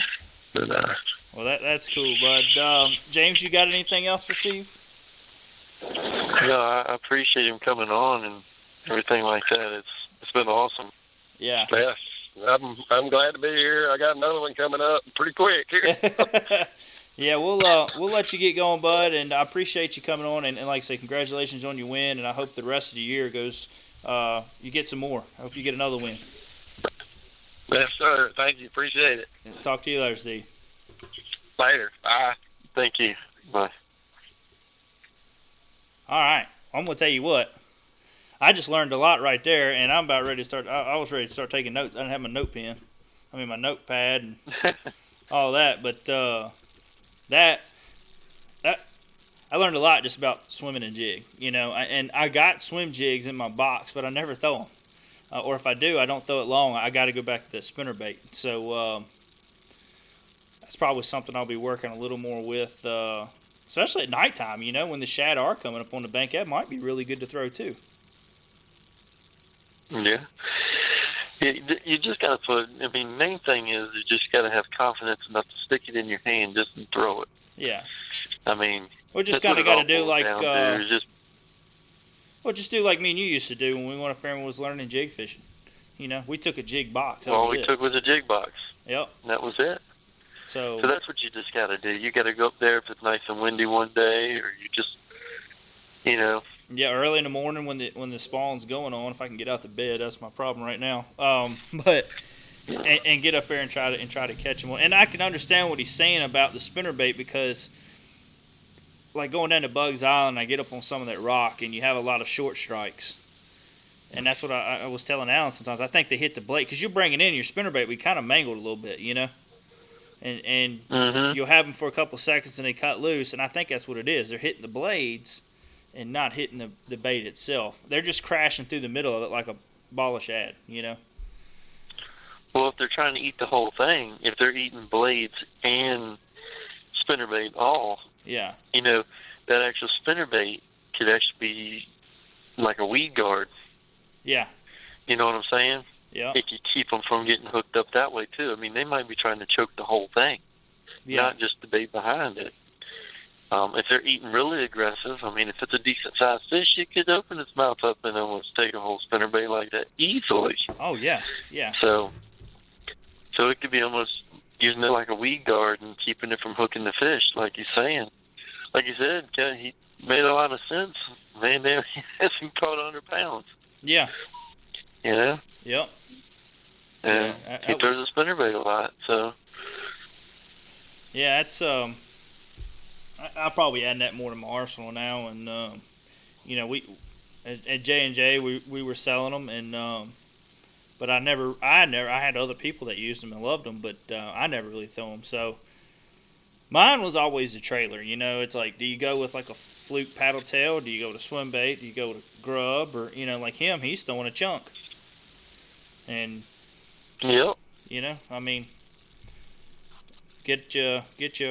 Well, that's cool, bud. James, you got anything else for Steve? No, I appreciate him coming on and everything like that. It's been awesome. Yeah. Yes, I'm glad to be here. I got another one coming up pretty quick here. Yeah, we'll let you get going, bud, and I appreciate you coming on. And like I say, congratulations on your win, and I hope the rest of the year goes. You get some more. I hope you get another win. Yes, sir. Thank you. Appreciate it. Talk to you later, Steve. Later. Bye. Thank you. Bye. All right, I'm gonna tell you what. I just learned a lot right there, and I'm about ready to start. I was ready to start taking notes. I didn't have my my notepad and all that. But that I learned a lot just about swimming and jig. And I got swim jigs in my box, but I never throw them. Or if I do, I don't throw it long. I got to go back to the spinnerbait. So that's probably something I'll be working a little more with, especially at nighttime. When the shad are coming up on the bank, that might be really good to throw too. Yeah. You just got to put. Main thing is you just got to have confidence enough to stick it in your hand just and throw it. Yeah. We just kind of got to do like. Well, just do like me and you used to do when we went up there and was learning jig fishing. We took a jig box. All we took was a jig box. Yep. That was it. So that's what you just got to do. You got to go up there if it's nice and windy one day, or you just, Yeah, early in the morning when the spawn's going on, if I can get out the bed, that's my problem right now. But get up there and try to catch them. And I can understand what he's saying about the spinnerbait because. Like going down to Bugs Island, I get up on some of that rock, and you have a lot of short strikes. And that's what I was telling Alan sometimes. I think they hit the blade. Because you bring it in, your spinnerbait, we kind of mangled a little bit, And you'll have them for a couple seconds, and they cut loose. And I think that's what it is. They're hitting the blades and not hitting the bait itself. They're just crashing through the middle of it like a ball of shad, Well, if they're trying to eat the whole thing, if they're eating blades and spinnerbait all, yeah. That actual spinnerbait could actually be like a weed guard. Yeah. You know what I'm saying? Yeah. If you keep them from getting hooked up that way, too. They might be trying to choke the whole thing, not just the bait behind it. If they're eating really aggressive, if it's a decent-sized fish, it could open its mouth up and almost take a whole spinnerbait like that easily. Oh, yeah. Yeah. So it could be almost using it like a weed guard and keeping it from hooking the fish, like you're saying. Like you said, he made a lot of sense. Man, he hasn't caught 100 pounds. Yeah. Yep. And he throws a spinnerbait a lot, so. Yeah, it's I'll probably add that more to my arsenal now, and we at J&J we were selling them, and but I had other people that used them and loved them, but I never really threw them. So mine was always the trailer. It's like, do you go with like a fluke paddle tail? Do you go to swim bait? Do you go to grub? Or like him, he's throwing a chunk. And yep. Get you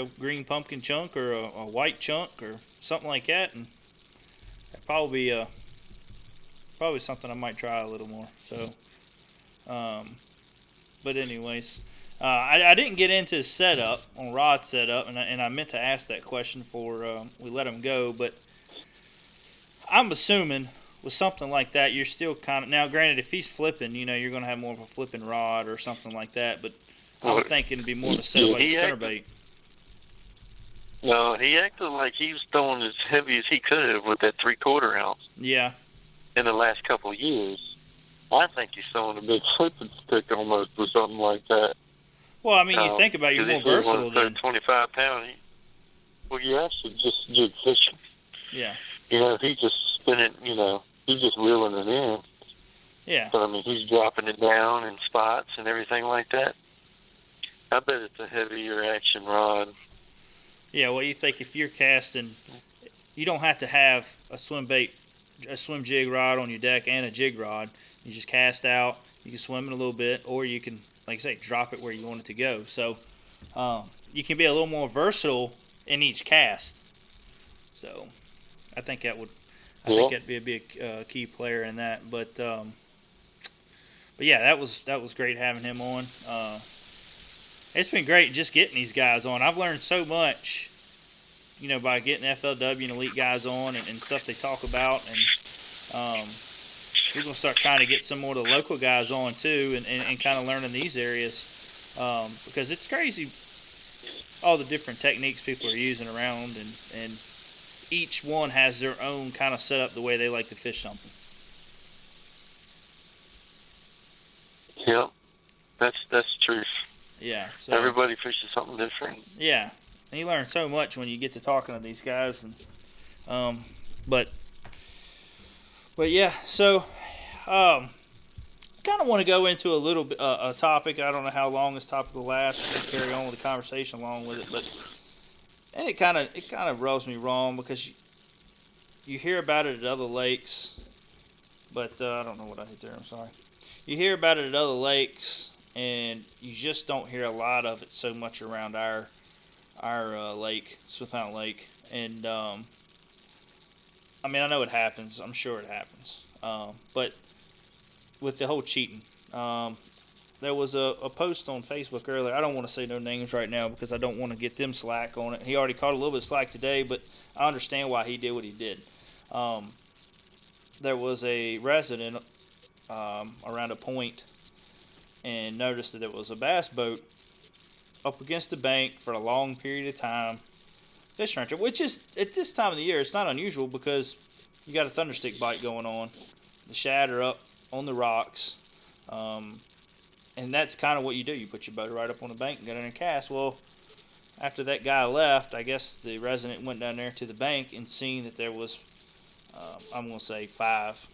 a green pumpkin chunk or a white chunk or something like that, and that probably something I might try a little more. So. But anyways, I didn't get into setup on rod setup, and I meant to ask that question before we let him go. But I'm assuming with something like that, you're still kind of, now granted, if he's flipping, you're going to have more of a flipping rod or something like that, but I would think it'd be more of a setaway spinnerbait. No, he acted like he was throwing as heavy as he could have with that 3/4 ounce. Yeah. In the last couple of years. I think he's throwing a big flipping stick almost or something like that. Well, I mean, you think about it, you're more versatile than 25 pound. Well, you actually just jig fishing. Yeah. He's just spinning. He's just reeling it in. Yeah. But I mean, he's dropping it down in spots and everything like that. I bet it's a heavier action rod. Yeah. Well, you think if you're casting, you don't have to have a swim jig rod on your deck and a jig rod. You just cast out. You can swim it a little bit, or you can, like I say, drop it where you want it to go. So you can be a little more versatile in each cast. So I think that would, I think that'd be a big key player in that. But yeah, that was great having him on. It's been great just getting these guys on. I've learned so much, by getting FLW and Elite guys on and stuff they talk about, and we're going to start trying to get some more of the local guys on too, and kind of learning these areas, because it's crazy all the different techniques people are using around, and each one has their own kind of setup the way they like to fish something. Yep, that's true. Yeah. So, everybody fishes something different. Yeah, and you learn so much when you get to talking to these guys, and but yeah. So, kind of want to go into a little bit a topic. I don't know how long this topic will last. If we carry on with the conversation along with it, but it kind of rubs me wrong because you hear about it at other lakes, but I don't know what I hit there. I'm sorry. You hear about it at other lakes, and you just don't hear a lot of it so much around our lake, Smith Mountain Lake. And I mean, I know it happens. I'm sure it happens. But with the whole cheating, there was a post on Facebook earlier. I don't want to say no names right now because I don't want to get them slack on it. He already caught a little bit of slack today, but I understand why he did what he did. There was a resident around a point and noticed that there was a bass boat up against the bank for a long period of time, fish rancher, which is, at this time of the year, it's not unusual because you got a thunderstick bite going on. The shad are up on the rocks, and that's kind of what you do. You put your boat right up on the bank and get in and cast. Well, after that guy left, I guess the resident went down there to the bank and seen that there was, I'm going to say 5.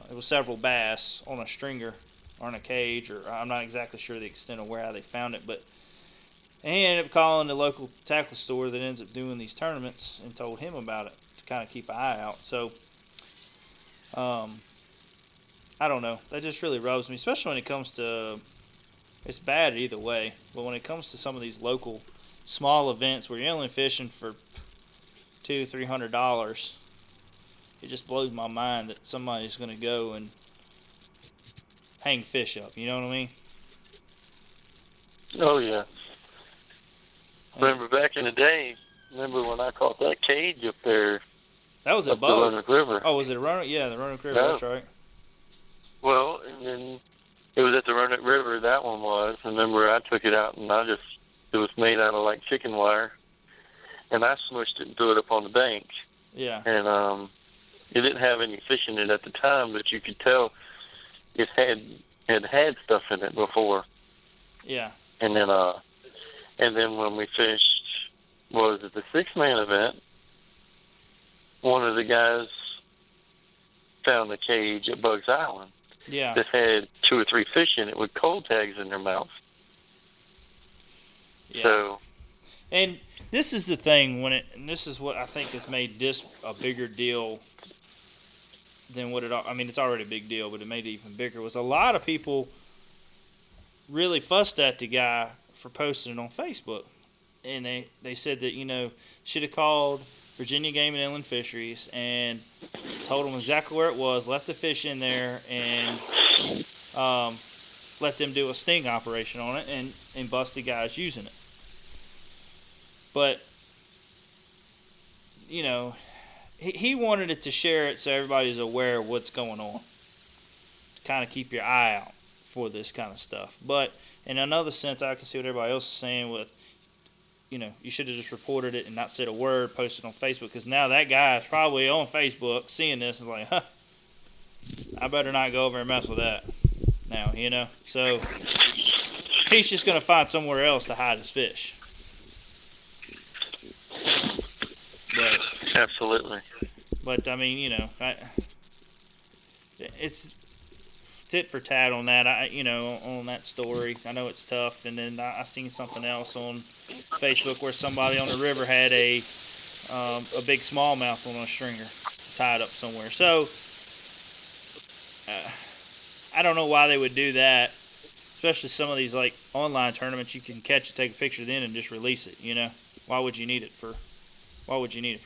It was several bass on a stringer or in a cage, or I'm not exactly sure the extent of how they found it, but he ended up calling the local tackle store that ends up doing these tournaments and told him about it to kind of keep an eye out. So, I don't know. That just really rubs me, especially when it comes to, it's bad either way, but when it comes to some of these local small events where you're only fishing for $200-$300, it just blows my mind that somebody's going to go and hang fish up. You know what I mean? Oh, yeah. Remember back in the day, when I caught that cage up there? That was a up the boat. Roanoke River. Oh, was it a Roanoke? Yeah, the Roanoke River, No. That's right. Well, and then it was at the Roanoke River, that one was. And remember, I took it out, and it was made out of, like, chicken wire. And I smushed it and threw it up on the bank. Yeah. And it didn't have any fish in it at the time, but you could tell it had stuff in it before. Yeah. And then when we fished, was it the 6-man event? One of the guys found the cage at Bugs Island. Yeah. That had 2 or 3 fish in it with cold tags in their mouth. Yeah. So. And this is the thing and this is what I think has made this a bigger deal than what I mean, it's already a big deal, but it made it even bigger. Was a lot of people really fussed at the guy for posting it on Facebook, and they said that should have called Virginia Game and Inland Fisheries and told them exactly where it was, left the fish in there, and let them do a sting operation on it and bust the guys using it. But he wanted it to share it so everybody's aware of what's going on. To kind of keep your eye out for this kind of stuff. But in another sense, I can see what everybody else is saying with, you should have just reported it and not said a word, posted on Facebook, because now that guy is probably on Facebook seeing this and is like, huh, I better not go over and mess with that now, So he's just going to find somewhere else to hide his fish. But, Absolutely. But I mean, it's tit for tat on that. On that story. I know it's tough, and then I seen something else on Facebook where somebody on the river had a big smallmouth on a stringer tied up somewhere. So I don't know why they would do that, especially some of these like online tournaments. You can catch it, take a picture then, and just release it. Why would you need it for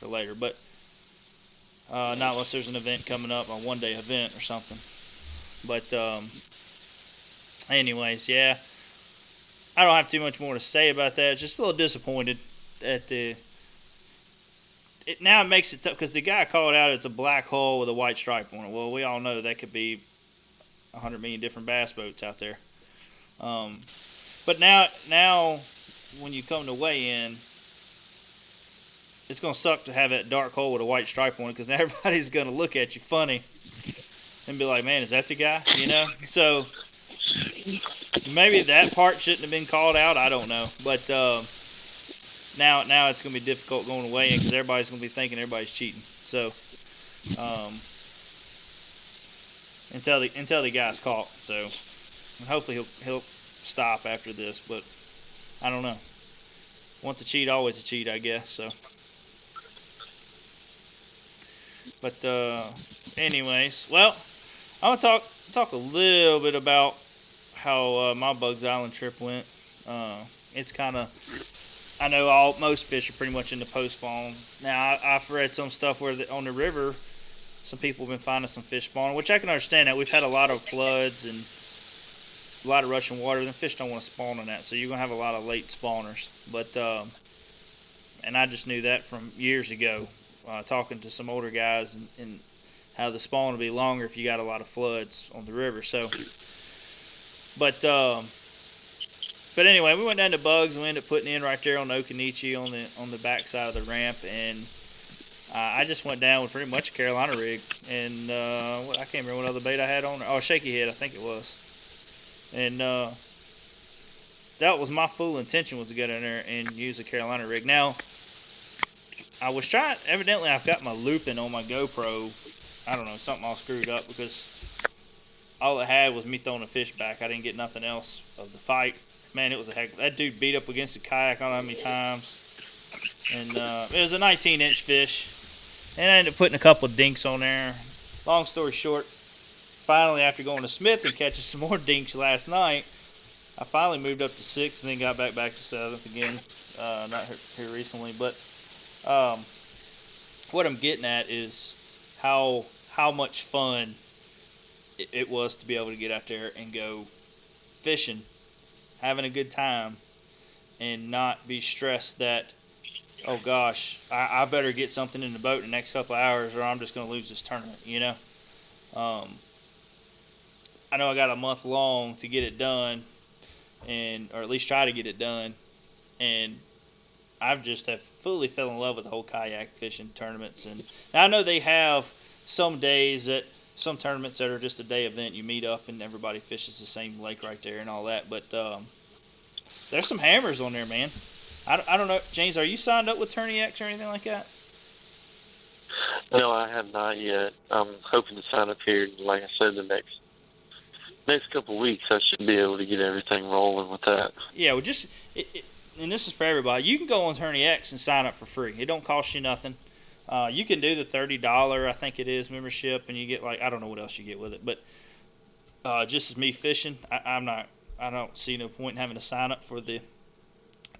later? But not unless there's an event coming up, a one-day event or something. But anyways, yeah, I don't have too much more to say about that. Just a little disappointed at now it makes it tough because the guy called out it's a black hole with a white stripe on it. Well, we all know that could be 100 million different bass boats out there. But now when you come to weigh in, it's going to suck to have that dark hole with a white stripe on it because now everybody's going to look at you funny and be like, man, is that the guy? So maybe that part shouldn't have been called out. I don't know. But now it's going to be difficult going away in because everybody's going to be thinking everybody's cheating. So until the guy's caught. So hopefully he'll stop after this. But I don't know. Once a cheat, always a cheat, I guess. So. But anyways, well, I want to talk a little bit about how my Bugs Island trip went. It's kind of, I know most fish are pretty much in the post spawn. Now I've read some stuff where on the river, some people have been finding some fish spawning, which I can understand that. We've had a lot of floods and a lot of rushing water. The fish don't want to spawn on that, so you're gonna have a lot of late spawners. But and I just knew that from years ago. Talking to some older guys and how the spawn will be longer if you got a lot of floods on the river. So, but anyway, we went down to Bugs and we ended up putting in right there on the Okanichi on the back side of the ramp, and I just went down with pretty much a Carolina rig, and I can't remember what other bait I had on there. Oh, shaky head, I think it was, and that was my full intention, was to get in there and use a Carolina rig. Now, I was trying, evidently I've got my looping on my GoPro, I don't know, something all screwed up because all it had was me throwing a fish back. I didn't get nothing else of the fight. Man, it was that dude beat up against the kayak I don't know how many times. And it was a 19-inch fish. And I ended up putting a couple of dinks on there. Long story short, finally after going to Smith and catching some more dinks last night, I finally moved up to 6th and then got back to 7th again. Not here recently, but what I'm getting at is how much fun it was to be able to get out there and go fishing, having a good time, and not be stressed that, oh gosh, I better get something in the boat in the next couple of hours or I'm just going to lose this tournament, I know I got a month long to get it done, or at least try to get it done, and I've just fully fell in love with the whole kayak fishing tournaments. And I know they have some days that some tournaments that are just a day event. You meet up and everybody fishes the same lake right there and all that. But there's some hammers on there, man. I don't know, James. Are you signed up with Tourney X or anything like that? No, I have not yet. I'm hoping to sign up here, like I said, the next couple of weeks. I should be able to get everything rolling with that. Yeah, well, and this is for everybody. You can go on Tourney X and sign up for free. It don't cost you nothing. You can do the $30, I think it is, membership, and you get I don't know what else you get with it. But just as me fishing, I don't see no point in having to sign up for the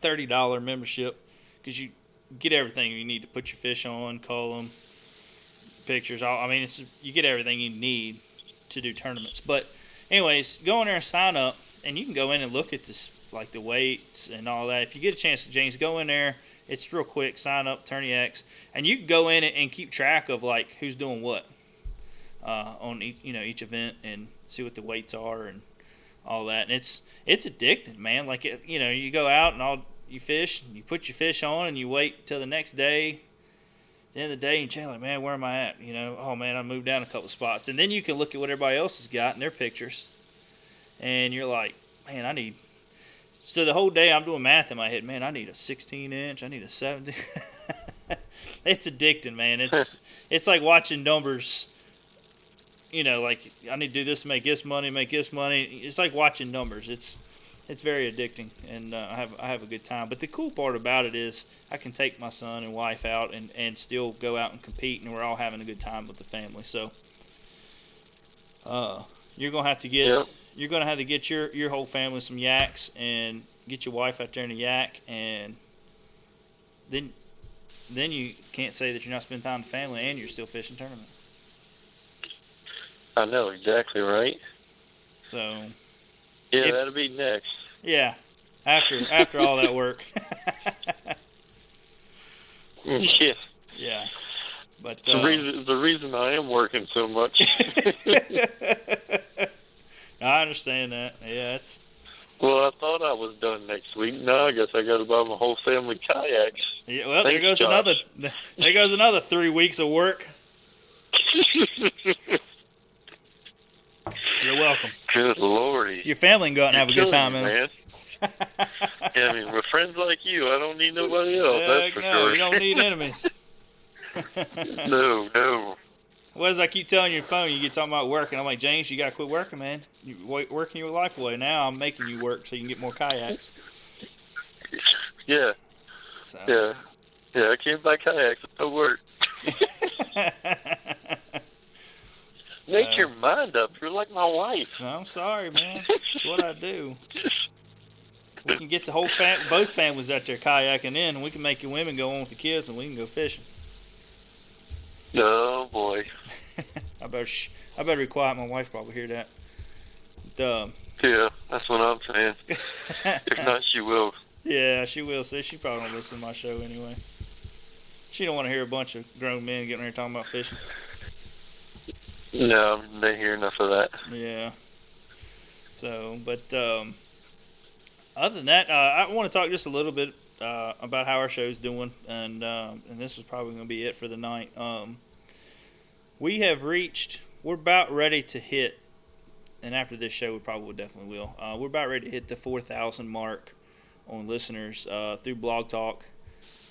$30 membership because you get everything you need to put your fish on, cull them, pictures. You get everything you need to do tournaments. But anyways, go in there and sign up, and you can go in and look at this, like the weights and all that. If you get a chance, James, go in there It's real quick. Sign up, turn your X, and you can go in and keep track of like who's doing what on each event and see what the weights are and all that. And it's addicting, man. Like you go out and you fish, and you put your fish on, and you wait till the next day. The end of the day, and you're like, man, where am I at? Oh man, I moved down a couple spots, and then you can look at what everybody else has got in their pictures, and you're like, man, So the whole day I'm doing math in my head, man, I need a 16-inch, I need a 17. It's addicting, man. It's like watching numbers. Like I need to do this to make this money, It's like watching numbers. It's very addicting, and I have a good time. But the cool part about it is I can take my son and wife out and still go out and compete, and we're all having a good time with the family. So you're gonna have to get your whole family some yaks and get your wife out there in a yak, and then you can't say that you're not spending time with the family and you're still fishing tournament. I know, exactly right. So yeah, that'll be next. Yeah, after all that work. Yeah. Yeah, but the reason I am working so much. I understand that. Yeah, it's. Well, I thought I was done next week. Now I guess I got to buy my whole family kayaks. Yeah, well, Thanks, there goes another 3 weeks of work. You're welcome. Good Lordy. Your family can go out and have a good time, man. Yeah, I mean, with friends like you, I don't need nobody else. That's for sure. You don't need enemies. No. Well, as I keep telling you on your phone, you get talking about working. I'm like, James, you got to quit working, man. You're working your life away. Now I'm making you work so you can get more kayaks. Yeah. So. Yeah, I can't buy kayaks. It's no work. Make your mind up. You're like my wife. I'm sorry, man. That's what I do. We can get the whole both families out there kayaking in, and we can make your women go on with the kids, and we can go fishing. Oh boy. I better be quiet. My wife probably hear that. Yeah, that's what I'm saying. If not, she will. Yeah, she will. So she probably don't listen to my show anyway. She don't want to hear a bunch of grown men getting here talking about fishing. No, they hear enough of that. Yeah. So, but other than that, I want to talk just a little bit about how our show's doing, and this is probably going to be it for the night. We're about ready to hit, and after this show, we probably definitely will. We're about ready to hit the 4,000 mark on listeners through Blog Talk.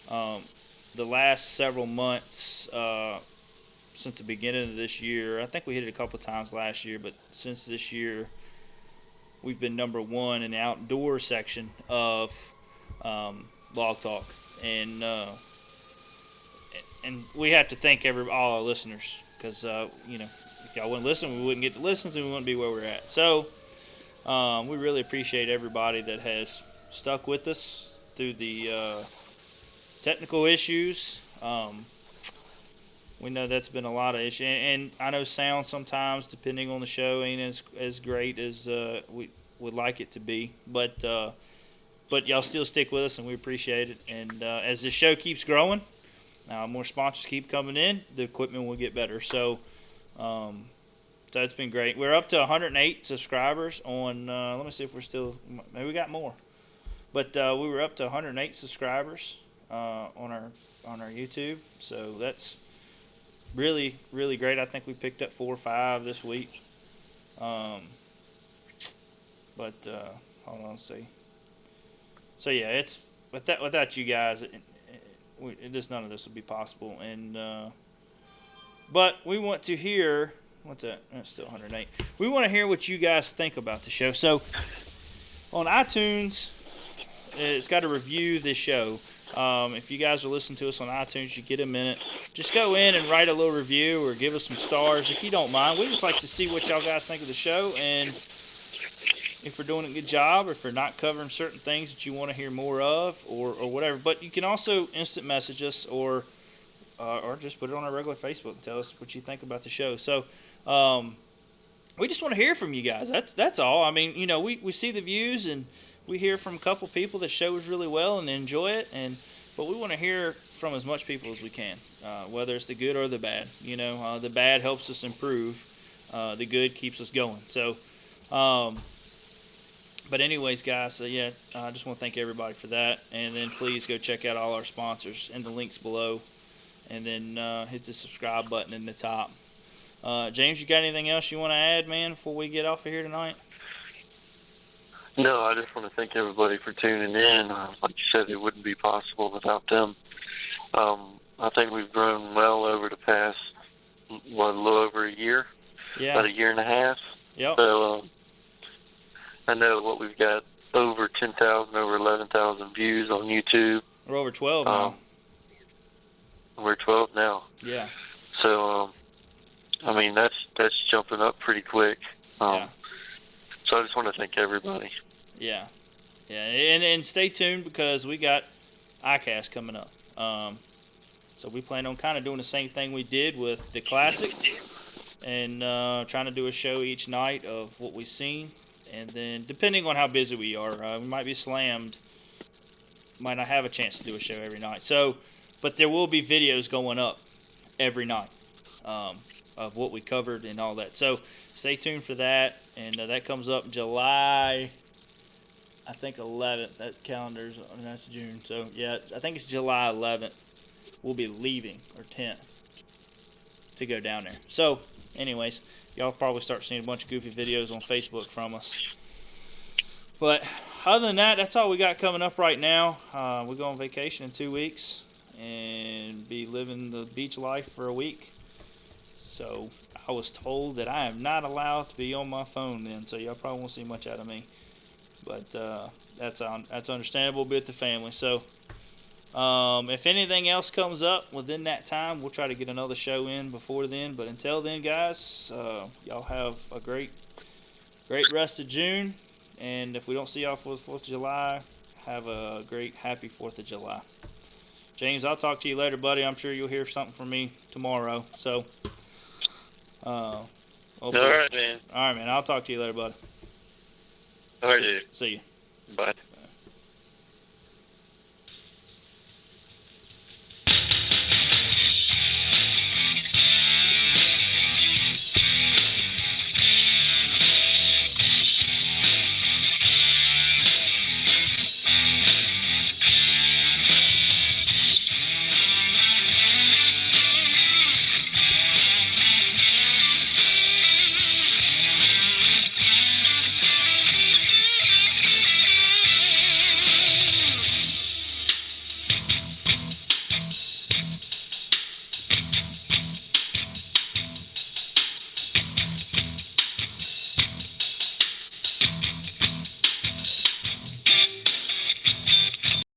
The last several months, since the beginning of this year, I think we hit it a couple times last year, but since this year, we've been number one in the outdoor section of Blog Talk, and we have to thank all our listeners, because if y'all wouldn't listen, we wouldn't get the listens, and we wouldn't be where we're at. So we really appreciate everybody that has stuck with us through the technical issues. We know that's been a lot of issues, and I know sound sometimes, depending on the show, ain't as great as we would like it to be. But y'all still stick with us, and we appreciate it. And as the show keeps growing, more sponsors keep coming in, the equipment will get better. So it's been great. We're up to 108 subscribers on. Let me see if we're still. Maybe we got more, but we were up to 108 subscribers on our YouTube. So that's really, really great. I think we picked up 4 or 5 this week. Hold on, let's see. So yeah, it's without you guys, just none of this would be possible. And but we want to hear what's that? That's still 108. We want to hear what you guys think about the show. So on iTunes, it's got to review this show. If you guys are listening to us on iTunes, you get a minute, just go in and write a little review or give us some stars if you don't mind. We just like to see what y'all guys think of the show, and if we're doing a good job, or if we're not covering certain things that you want to hear more of, or whatever. But you can also instant message us, or just put it on our regular Facebook and tell us what you think about the show. So we just want to hear from you guys. That's all. I mean, we see the views, and we hear from a couple people that shows really well and enjoy it, and but we want to hear from as much people as we can, whether it's the good or the bad. The bad helps us improve. The good keeps us going. So, but anyways, guys, I just want to thank everybody for that. And then please go check out all our sponsors in the links below. And then hit the subscribe button in the top. James, you got anything else you want to add, man, before we get off of here tonight? No, I just want to thank everybody for tuning in. Like you said, it wouldn't be possible without them. I think we've grown well over the past, a little over a year, about a year and a half. Yep. So I know what we've got over 10,000, over 11,000 views on YouTube. We're over 12 now. We're 12 now. Yeah. So, I mean, that's jumping up pretty quick. Yeah. So I just want to thank everybody. Yeah. Yeah, and stay tuned because we got iCast coming up. So we plan on kind of doing the same thing we did with the Classic and trying to do a show each night of what we've seen. And then depending on how busy we are, we might be slammed. Might not have a chance to do a show every night. So, but there will be videos going up every night of what we covered and all that. So stay tuned for that. And that comes up July, I think 11th. That calendar's, that's June. So yeah, I think it's July 11th. We'll be leaving, or 10th, to go down there. So anyways, y'all probably start seeing a bunch of goofy videos on Facebook from us. But other than that, that's all we got coming up right now. We go on vacation in 2 weeks and be living the beach life for a week. So I was told that I am not allowed to be on my phone then, so y'all probably won't see much out of me. But that's understandable. Be with the family. So if anything else comes up within that time, we'll try to get another show in before then. But until then, guys, y'all have a great rest of June. And if we don't see y'all for the 4th of July, have a great, happy 4th of July. James, I'll talk to you later, buddy. I'm sure you'll hear something from me tomorrow. So, all right, man. All right, man. I'll talk to you later, buddy. All right, dude. See you. Bye.